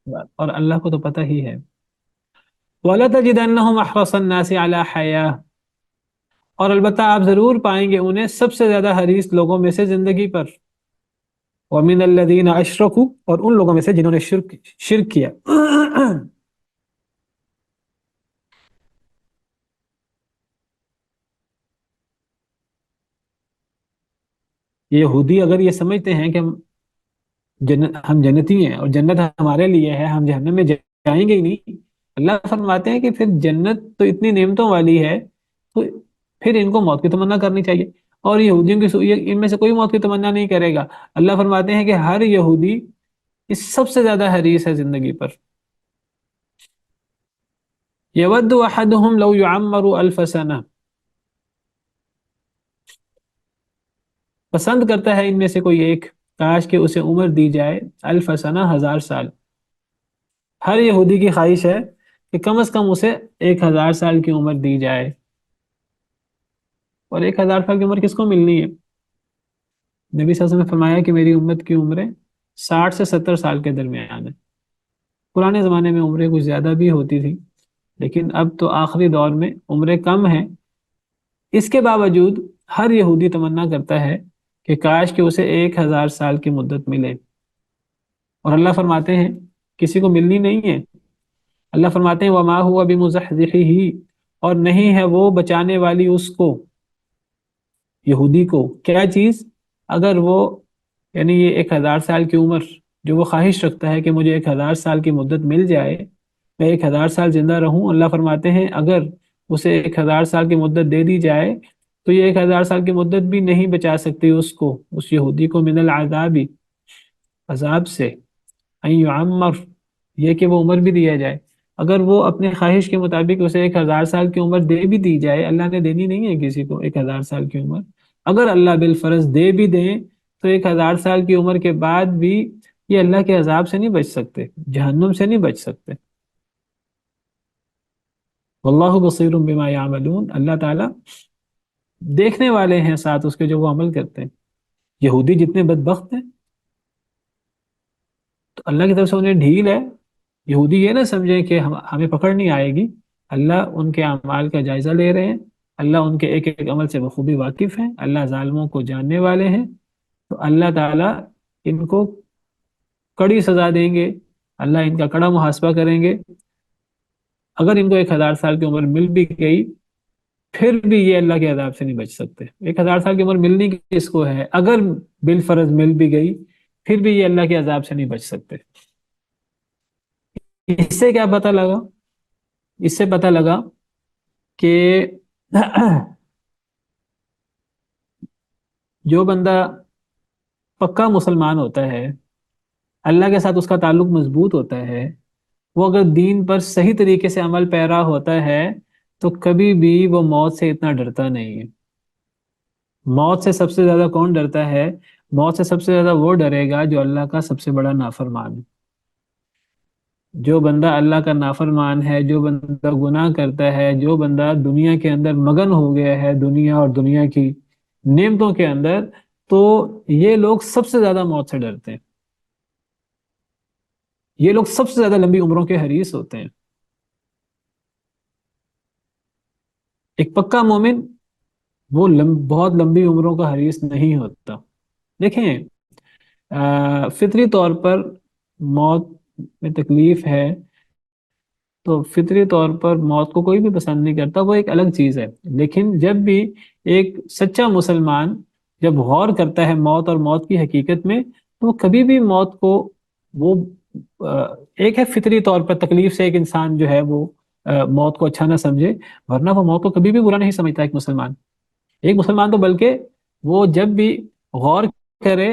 اور اللہ کو تو پتہ ہی ہے۔ وَلَتَجِدَنَّهُمْ أَحْرَصَ النَّاسِ عَلَى حَيَاةٍ، اور البتہ آپ ضرور پائیں گے انہیں سب سے زیادہ حریص لوگوں میں سے زندگی پر۔ وَمِنَ الَّذِينَ أَشْرَكُوا، اور ان لوگوں میں سے جنہوں نے شرک کیا۔ یہ یہودی اگر یہ سمجھتے ہیں کہ ہم جنتی ہیں اور جنت ہمارے لیے ہے، ہم جہنم میں جائیں گے ہی نہیں، اللہ فرماتے ہیں کہ پھر جنت تو اتنی نعمتوں والی ہے، تو پھر ان کو موت کی تمنا کرنی چاہیے، اور یہودیوں کی ان میں سے کوئی موت کی تمنا نہیں کرے گا۔ اللہ فرماتے ہیں کہ ہر یہودی اس سب سے زیادہ حریص ہے زندگی پر۔ یود احدہم لو یعمر الف سنہ، پسند کرتا ہے ان میں سے کوئی ایک، کاش کہ اسے عمر دی جائے الف سنہ، 1000 سال۔ ہر یہودی کی خواہش ہے کہ کم از کم اسے 1000 سال کی عمر دی جائے، اور 1000 سال کی عمر کس کو ملنی ہے؟ نبی صلی اللہ علیہ وسلم نے فرمایا کہ میری امت کی عمریں 60 سے 70 سال کے درمیان ہیں۔ پرانے زمانے میں عمریں کچھ زیادہ بھی ہوتی تھی، لیکن اب تو آخری دور میں عمریں کم ہیں۔ اس کے باوجود ہر یہودی تمنا کرتا ہے کہ کاش کہ اسے 1000 سال کی مدت ملے، اور اللہ فرماتے ہیں کسی کو ملنی نہیں ہے۔ اللہ فرماتے ہیں وما هو بمزحزحہ، اور نہیں ہے وہ بچانے والی اس کو، یہودی کو، کیا چیز؟ اگر وہ یعنی یہ 1000 سال کی عمر جو وہ خواہش رکھتا ہے کہ مجھے 1000 سال کی مدت مل جائے، میں 1000 سال زندہ رہوں، اللہ فرماتے ہیں اگر اسے 1000 سال کی مدت دے دی جائے تو یہ 1000 سال کی مدت بھی نہیں بچا سکتی اس کو، اس یہودی کو، من العذاب، عذاب سے، ان یعمر، یہ کہ وہ عمر بھی دیا جائے۔ اگر وہ اپنے خواہش کے مطابق اسے 1000 سال کی عمر دے بھی دی جائے، اللہ نے دینی نہیں ہے کسی کو 1000 سال کی عمر، اگر اللہ بالفرض دے بھی دیں تو 1000 سال کی عمر کے بعد بھی یہ اللہ کے عذاب سے نہیں بچ سکتے، جہنم سے نہیں بچ سکتے۔ واللہ بصیر بما یعملون، اللہ تعالیٰ دیکھنے والے ہیں ساتھ اس کے جو وہ عمل کرتے ہیں۔ یہودی جتنے بدبخت ہیں تو اللہ کی طرف سے انہیں ڈھیل ہے۔ یہودی یہ نہ سمجھیں کہ ہمیں پکڑ نہیں آئے گی، اللہ ان کے اعمال کا جائزہ لے رہے ہیں، اللہ ان کے ایک ایک عمل سے بخوبی واقف ہیں، اللہ ظالموں کو جاننے والے ہیں، تو اللہ تعالیٰ ان کو کڑی سزا دیں گے، اللہ ان کا کڑا محاسبہ کریں گے۔ اگر ان کو 1000 سال کی عمر مل بھی گئی پھر بھی یہ اللہ کے عذاب سے نہیں بچ سکتے۔ 1000 سال کی عمر ملنی کس کو ہے؟ اگر بالفرض مل بھی گئی پھر بھی یہ اللہ کے عذاب سے نہیں بچ سکتے۔ اس سے کیا پتہ لگا؟ اس سے پتہ لگا کہ جو بندہ پکا مسلمان ہوتا ہے، اللہ کے ساتھ اس کا تعلق مضبوط ہوتا ہے، وہ اگر دین پر صحیح طریقے سے عمل پیرا ہوتا ہے تو کبھی بھی وہ موت سے اتنا ڈرتا نہیں ہے۔ موت سے سب سے زیادہ کون ڈرتا ہے؟ موت سے سب سے زیادہ وہ ڈرے گا جو اللہ کا سب سے بڑا نافرمان ہے۔ جو بندہ اللہ کا نافرمان ہے، جو بندہ گناہ کرتا ہے، جو بندہ دنیا کے اندر مگن ہو گیا ہے، دنیا اور دنیا کی نعمتوں کے اندر، تو یہ لوگ سب سے زیادہ موت سے ڈرتے ہیں۔ یہ لوگ سب سے زیادہ لمبی عمروں کے حریص ہوتے ہیں۔ ایک پکا مومن وہ بہت لمبی عمروں کا حریص نہیں ہوتا۔ دیکھیں، فطری طور پر موت میں تکلیف ہے تو فطری طور پر موت کو کوئی بھی پسند نہیں کرتا، وہ ایک الگ چیز ہے، لیکن جب بھی ایک سچا مسلمان جب غور کرتا ہے موت اور موت کی حقیقت میں تو وہ کبھی بھی موت کو، وہ ایک ہے فطری طور پر تکلیف سے ایک انسان جو ہے وہ موت کو اچھا نہ سمجھے، ورنہ وہ موت کو کبھی بھی برا نہیں سمجھتا ایک مسلمان۔ ایک مسلمان تو بلکہ وہ جب بھی غور کرے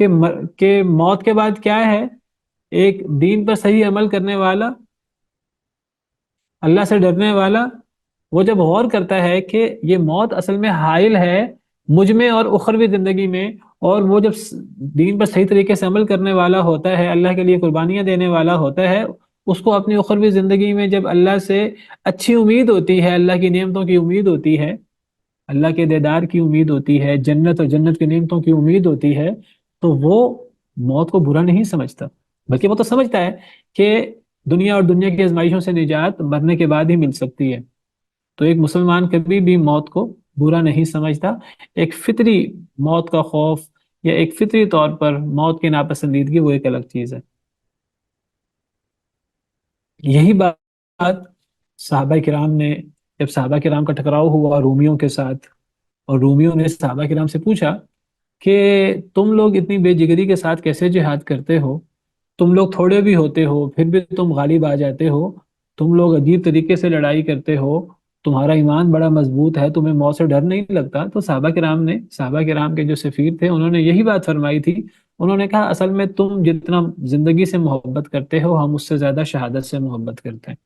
کہ موت کے بعد کیا ہے، ایک دین پر صحیح عمل کرنے والا، اللہ سے ڈرنے والا، وہ جب غور کرتا ہے کہ یہ موت اصل میں حائل ہے مجھ میں اور اخروی زندگی میں، اور وہ جب دین پر صحیح طریقے سے عمل کرنے والا ہوتا ہے، اللہ کے لیے قربانیاں دینے والا ہوتا ہے، اس کو اپنی اخروی زندگی میں جب اللہ سے اچھی امید ہوتی ہے، اللہ کی نعمتوں کی امید ہوتی ہے، اللہ کے دیدار کی امید ہوتی ہے، جنت اور جنت کی نعمتوں کی امید ہوتی ہے، تو وہ موت کو برا نہیں سمجھتا، بلکہ وہ تو سمجھتا ہے کہ دنیا اور دنیا کی آزمائشوں سے نجات مرنے کے بعد ہی مل سکتی ہے۔ تو ایک مسلمان کبھی بھی موت کو برا نہیں سمجھتا۔ ایک فطری موت کا خوف یا ایک فطری طور پر موت کی ناپسندیدگی وہ ایک الگ چیز ہے۔ یہی بات صحابہ کرام نے، جب صحابہ کرام کا ٹکراؤ ہوا رومیوں کے ساتھ، اور رومیوں نے صحابہ کرام سے پوچھا کہ تم لوگ اتنی بے جگری کے ساتھ کیسے جہاد کرتے ہو، تم لوگ تھوڑے بھی ہوتے ہو پھر بھی تم غالب آ جاتے ہو، تم لوگ عجیب طریقے سے لڑائی کرتے ہو، تمہارا ایمان بڑا مضبوط ہے، تمہیں موت سے ڈر نہیں لگتا؟ تو صحابہ کرام کے جو سفیر تھے انہوں نے یہی بات فرمائی تھی. انہوں نے کہا اصل میں تم جتنا زندگی سے محبت کرتے ہو ہم اس سے زیادہ شہادت سے محبت کرتے ہیں.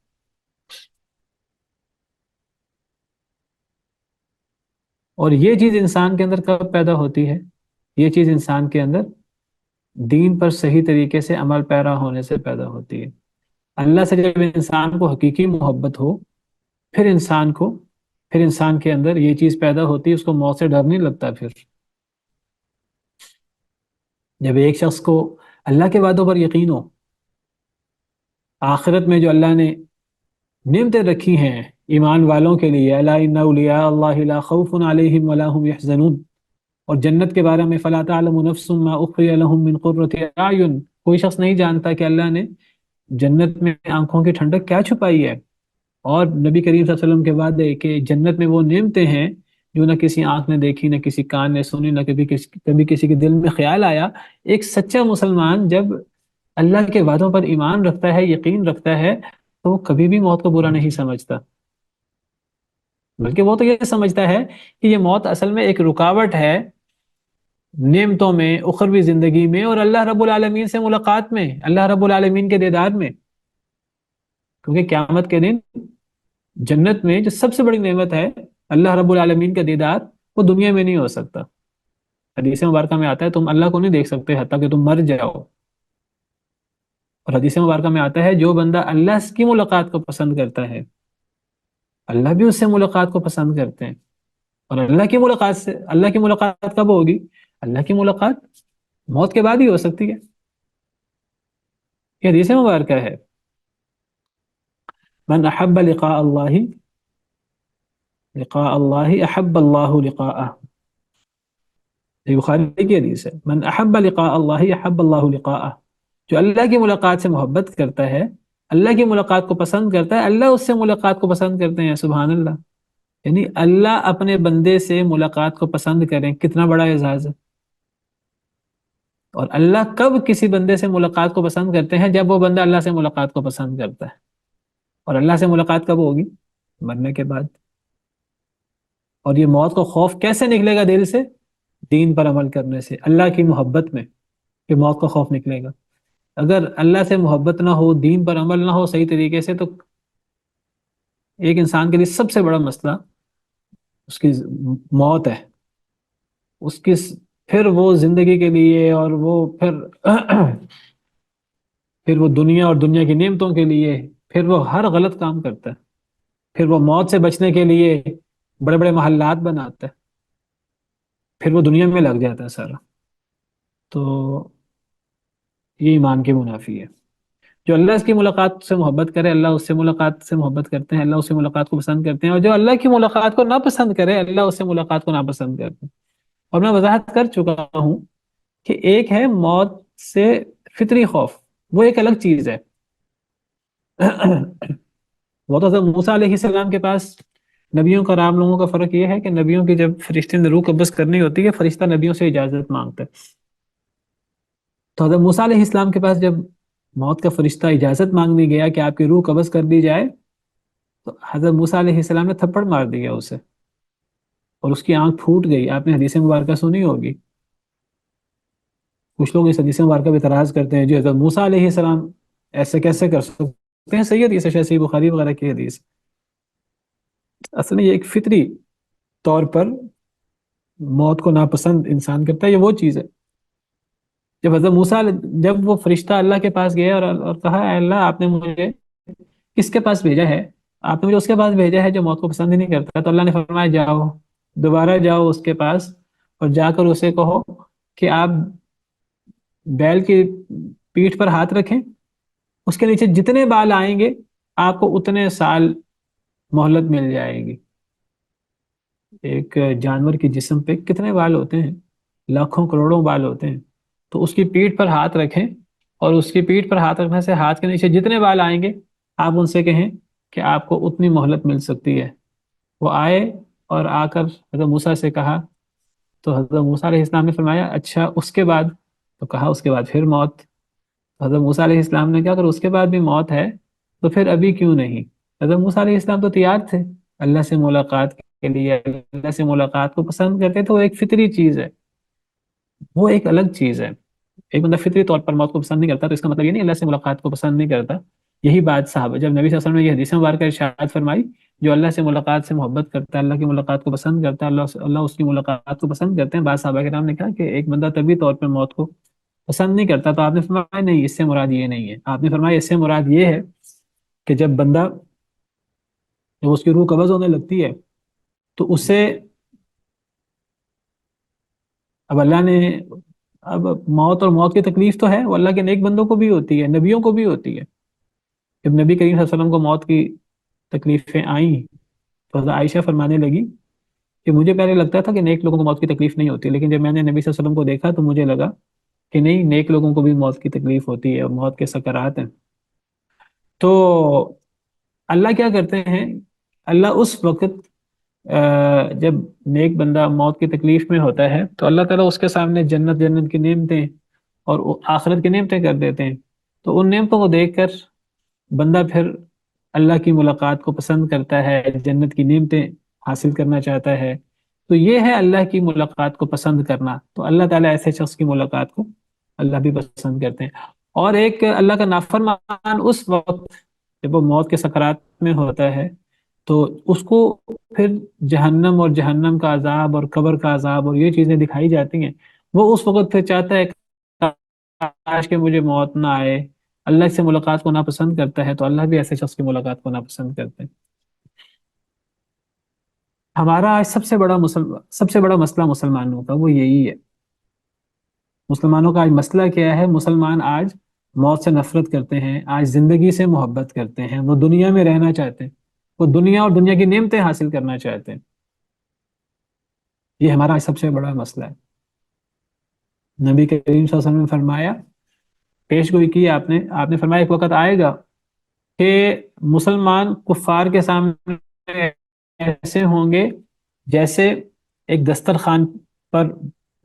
اور یہ چیز انسان کے اندر کب پیدا ہوتی ہے؟ یہ چیز انسان کے اندر دین پر صحیح طریقے سے عمل پیرا ہونے سے پیدا ہوتی ہے. اللہ سے جب انسان کو حقیقی محبت ہو پھر انسان کے اندر یہ چیز پیدا ہوتی ہے، اس کو موت سے ڈر نہیں لگتا. پھر جب ایک شخص کو اللہ کے وعدوں پر یقین ہو، آخرت میں جو اللہ نے نعمتیں رکھی ہیں ایمان والوں کے لیے، الا ان اولیاء اللہ لا خوف علیہم ولا هم يحزنون، اور جنت کے بارے میں فلا تعلم نفس ما اخفی لهم من قرة اعین، کوئی شخص نہیں جانتا کہ اللہ نے جنت میں آنکھوں کی ٹھنڈک کیا چھپائی ہے. اور نبی کریم صلی اللہ علیہ وسلم کے بعد ہے کہ جنت میں وہ نعمتیں ہیں جو نہ کسی آنکھ نے دیکھی، نہ کسی کان نے سنی، نہ کبھی کسی کے دل میں خیال آیا. ایک سچا مسلمان جب اللہ کے وعدوں پر ایمان رکھتا ہے، یقین رکھتا ہے، تو وہ کبھی بھی موت کو برا نہیں سمجھتا، بلکہ وہ تو یہ سمجھتا ہے کہ یہ موت اصل میں ایک رکاوٹ ہے نعمتوں میں، اخروی زندگی میں، اور اللہ رب العالمین سے ملاقات میں، اللہ رب العالمین کے دیدار میں. کیونکہ قیامت کے دن جنت میں جو سب سے بڑی نعمت ہے اللہ رب العالمین کا دیدار، وہ دنیا میں نہیں ہو سکتا. حدیث مبارکہ میں آتا ہے تم اللہ کو نہیں دیکھ سکتے حتیٰ کہ تم مر جاؤ. اور حدیث مبارکہ میں آتا ہے جو بندہ اللہ کی ملاقات کو پسند کرتا ہے اللہ بھی اس سے ملاقات کو پسند کرتے ہیں. اور اللہ کی ملاقات کب ہوگی؟ اللہ کی ملاقات موت کے بعد ہی ہو سکتی ہے. یہ حدیث مبارکہ ہے. من احب لقاء اللہ احب اللہ لقاءہ، یہ بخاری کی حدیث ہے. من احب لقاء اللہ احب اللہ لقاءہ، جو اللہ کی ملاقات سے محبت کرتا ہے، اللہ کی ملاقات کو پسند کرتا ہے، اللہ اس سے ملاقات کو پسند کرتے ہیں. سبحان اللہ. یعنی اللہ اپنے بندے سے ملاقات کو پسند کریں، کتنا بڑا اعزاز ہے. اور اللہ کب کسی بندے سے ملاقات کو پسند کرتے ہیں؟ جب وہ بندہ اللہ سے ملاقات کو پسند کرتا ہے. اور اللہ سے ملاقات کب ہوگی؟ مرنے کے بعد. اور یہ موت کو خوف کیسے نکلے گا دل سے؟ دین پر عمل کرنے سے، اللہ کی محبت میں کہ موت کا خوف نکلے گا. اگر اللہ سے محبت نہ ہو، دین پر عمل نہ ہو صحیح طریقے سے، تو ایک انسان کے لیے سب سے بڑا مسئلہ اس کی موت ہے. اس کی پھر وہ زندگی کے لیے، اور وہ پھر وہ دنیا اور دنیا کی نعمتوں کے لیے پھر وہ ہر غلط کام کرتا ہے. پھر وہ موت سے بچنے کے لیے بڑے بڑے محلات بناتا ہے، پھر وہ دنیا میں لگ جاتا ہے سارا. تو یہ ایمان کی منافی ہے. جو اللہ اس کی ملاقات سے محبت کرے، اللہ اس سے ملاقات سے محبت کرتے ہیں، اللہ اس سے ملاقات کو پسند کرتے ہیں. اور جو اللہ کی ملاقات کو ناپسند کرے، اللہ اس سے ملاقات کو ناپسند کرتے ہیں. اور میں وضاحت کر چکا ہوں کہ ایک ہے موت سے فطری خوف، وہ ایک الگ چیز ہے. وہ تو حضرت موسیٰ علیہ السلام کے پاس نبیوں کا عام لوگوں کا فرق یہ ہے کہ نبیوں کی جب فرشتے نے روح قبض کرنی ہوتی ہے، فرشتہ نبیوں سے اجازت مانگتا ہے. تو حضرت موسیٰ علیہ السلام کے پاس جب موت کا فرشتہ اجازت مانگنے گیا کہ آپ کی روح قبض کر دی جائے، تو حضرت موسیٰ علیہ السلام نے تھپڑ مار دیا اسے، اور اس کی آنکھ پھوٹ گئی. آپ نے حدیث مبارکہ سنی ہوگی. کچھ لوگ اس حدیث مبارکہ پہ اعتراض کرتے ہیں جو حضرت موسیٰ علیہ السلام ایسے کیسے کر سکتے ہیں؟ صحیح حدیث ہے، صحیح بخاری وغیرہ کی حدیث. اصل میں یہ ایک فطری طور پر موت کو ناپسند انسان کرتا ہے. یہ وہ چیز ہے جب حضرت موسیٰ، جب وہ فرشتہ اللہ کے پاس گیا اور کہا اے اللہ آپ نے مجھے کس کے پاس بھیجا ہے؟ آپ نے مجھے اس کے پاس بھیجا ہے جو موت کو پسند ہی نہیں کرتا. تو اللہ نے فرمایا جاؤ، دوبارہ جاؤ اس کے پاس، اور جا کر اسے کہو کہ آپ بیل کی پیٹھ پر ہاتھ رکھیں، اس کے نیچے جتنے بال آئیں گے آپ کو اتنے سال مہلت مل جائے گی. ایک جانور کے جسم پہ کتنے بال ہوتے ہیں؟ لاکھوں کروڑوں بال ہوتے ہیں. تو اس کی پیٹھ پر ہاتھ رکھیں، اور اس کی پیٹھ پر ہاتھ رکھنے سے ہاتھ کے نیچے جتنے بال آئیں گے آپ ان سے کہیں کہ آپ کو اتنی مہلت مل سکتی ہے. وہ آئے اور آ کر حضرت موسیٰ سے کہا تو حضرت موسیٰ علیہ السلام نے فرمایا اچھا اس کے بعد؟ تو کہا اس کے بعد پھر موت. حضرت موسیٰ علیہ السلام نے کہا اگر اس کے بعد بھی موت ہے تو پھر ابھی کیوں نہیں؟ حضرت موسیٰ علیہ السلام تو تیار تھے اللہ سے ملاقات کے لیے، اللہ سے ملاقات کو پسند کرتے تھے. وہ ایک فطری چیز ہے، وہ ایک الگ چیز ہے. ایک بندہ فطری طور پر موت کو پسند نہیں کرتا تو اس کا مطلب یہ نہیں اللہ سے ملاقات کو پسند نہیں کرتا. یہی بات صحابہ جب نبی صلی اللہ علیہ وسلم نے یہ حدیث مبارکہ ارشاد فرمائی، جو اللہ سے ملاقات سے محبت کرتا ہے، اللہ کی ملاقات کو پسند کرتا ہے، اللہ اس کی ملاقات کو پسند کرتے ہیں. بعض صحابہ کرام نے کہا کہ ایک بندہ طبی طور پر موت کو پسند نہیں کرتا، تو آپ نے فرمایا نہیں، اس سے مراد یہ نہیں ہے. آپ نے فرمایا اس سے مراد یہ ہے کہ جب بندہ، جب اس کی روح قبض ہونے لگتی ہے تو اسے اب اللہ نے، اب موت اور موت کی تکلیف تو ہے وہ اللہ کے نیک بندوں کو بھی ہوتی ہے، نبیوں کو بھی ہوتی ہے. جب نبی کریم صلی اللہ علیہ وسلم کو موت کی تکلیفیں آئیں تو حضرت عائشہ فرمانے لگی کہ مجھے پہلے لگتا تھا کہ نیک لوگوں کو موت کی تکلیف نہیں ہوتی، لیکن جب میں نے نبی صلی اللہ علیہ وسلم کو دیکھا تو مجھے لگا کہ نہیں، نیک لوگوں کو بھی موت کی تکلیف ہوتی ہے اور موت کے سکرات ہیں. تو اللہ کیا کرتے ہیں، اللہ اس وقت جب نیک بندہ موت کی تکلیف میں ہوتا ہے تو اللہ تعالیٰ اس کے سامنے جنت کی نعمتیں اور آخرت کی نعمتیں کر دیتے ہیں. تو ان نعمتوں کو دیکھ کر بندہ پھر اللہ کی ملاقات کو پسند کرتا ہے، جنت کی نعمتیں حاصل کرنا چاہتا ہے. تو یہ ہے اللہ کی ملاقات کو پسند کرنا. تو اللہ تعالیٰ ایسے شخص کی ملاقات کو اللہ بھی پسند کرتے ہیں. اور ایک اللہ کا نافرمان اس وقت جب وہ موت کے سکرات میں ہوتا ہے تو اس کو پھر جہنم اور جہنم کا عذاب اور قبر کا عذاب اور یہ چیزیں دکھائی جاتی ہیں. وہ اس وقت پھر چاہتا ہے کاش کہ مجھے موت نہ آئے. اللہ سے ملاقات کو ناپسند کرتا ہے تو اللہ بھی ایسے شخص کی ملاقات کو ناپسند کرتے ہیں. ہمارا آج سب سے بڑا مسئلہ مسلمانوں کا وہ یہی ہے. مسلمانوں کا آج مسئلہ کیا ہے؟ مسلمان آج موت سے نفرت کرتے ہیں، آج زندگی سے محبت کرتے ہیں، وہ دنیا میں رہنا چاہتے ہیں، وہ دنیا اور دنیا کی نعمتیں حاصل کرنا چاہتے ہیں. یہ ہمارا آج سب سے بڑا مسئلہ ہے. نبی کریم صلی اللہ علیہ وسلم نے فرمایا، پیش گوئی کی آپ نے فرمایا ایک وقت آئے گا کہ مسلمان کفار کے سامنے ایسے ہوں گے جیسے ایک دسترخوان پر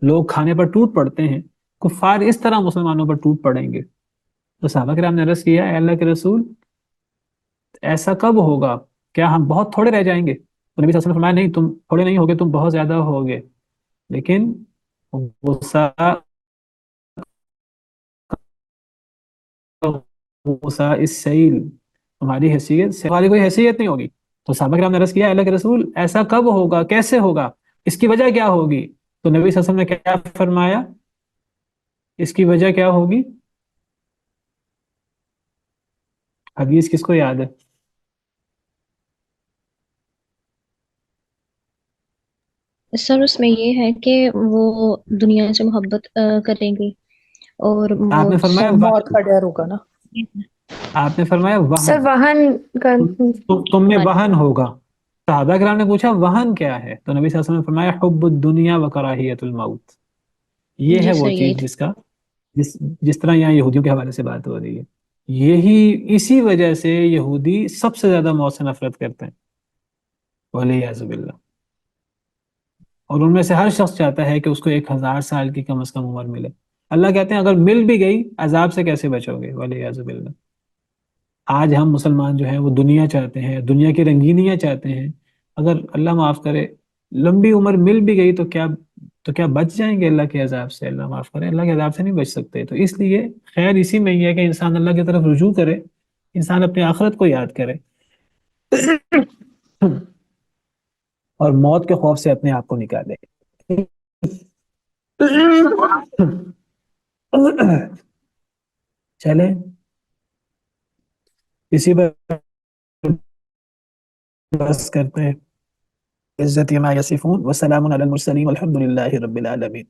لوگ کھانے پر ٹوٹ پڑتے ہیں، کفار اس طرح مسلمانوں پر ٹوٹ پڑیں گے. تو صحابہ کرام نے عرض کیا، اے اللہ کے رسول ایسا کب ہوگا؟ کیا ہم بہت تھوڑے رہ جائیں گے؟ تو نبی صلی اللہ علیہ وسلم نے فرمایا نہیں، تم تھوڑے نہیں ہوگے، تم بہت زیادہ ہوگے. لیکن غصہ اس سیل، تمہاری حیثیت سے ہماری کوئی حیثیت نہیں ہوگی. تو صحابہ کرام نے عرض کیا، اللہ کے رسول ایسا کب ہوگا، کیسے ہوگا، اس کی وجہ کیا ہوگی؟ تو نبی صلی اللہ علیہ وسلم نے کیا فرمایا، اس کی وجہ کیا ہوگی؟ حدیث کس کو یاد ہے؟ سر اس میں یہ ہے کہ وہ دنیا سے محبت کریں گے اور آپ نے فرمایا موت کا ڈر ہوگا نا. آپ نے فرمایا سر وہن، وہن تم میں وہن ہوگا. صحابہ کرام نے پوچھا وہن کیا ہے؟ تو نبی صلی اللہ علیہ وسلم نے فرمایا حب الدنیا و کراہیت الموت. یہ ہے وہ چیز جس طرح یہاں یہودیوں کے حوالے سے بات ہو رہی ہے، اسی وجہ سے یہودی سب سے زیادہ موت سے نفرت کرتے ہیں والعیاذ باللہ. اور ان میں سے ہر شخص چاہتا ہے کہ اس کو 1000 سال کی کم از کم عمر ملے. اللہ کہتے ہیں اگر مل بھی گئی عذاب سے کیسے بچو گے؟ والعیاذ باللہ. آج ہم مسلمان جو ہیں وہ دنیا چاہتے ہیں، دنیا کی رنگینیاں چاہتے ہیں. اگر اللہ معاف کرے لمبی عمر مل بھی گئی تو کیا بچ جائیں گے اللہ کے عذاب سے؟ اللہ معاف کرے، اللہ کے عذاب سے نہیں بچ سکتے. تو اس لیے خیر اسی میں ہی ہے کہ انسان اللہ کی طرف رجوع کرے، انسان اپنی آخرت کو یاد کرے اور موت کے خوف سے اپنے آپ کو نکالے. چلیں اسی پر بس کرتے ہیں. عزت ما یصفون وسلام علی المرسلین والحمد للہ رب العالمین.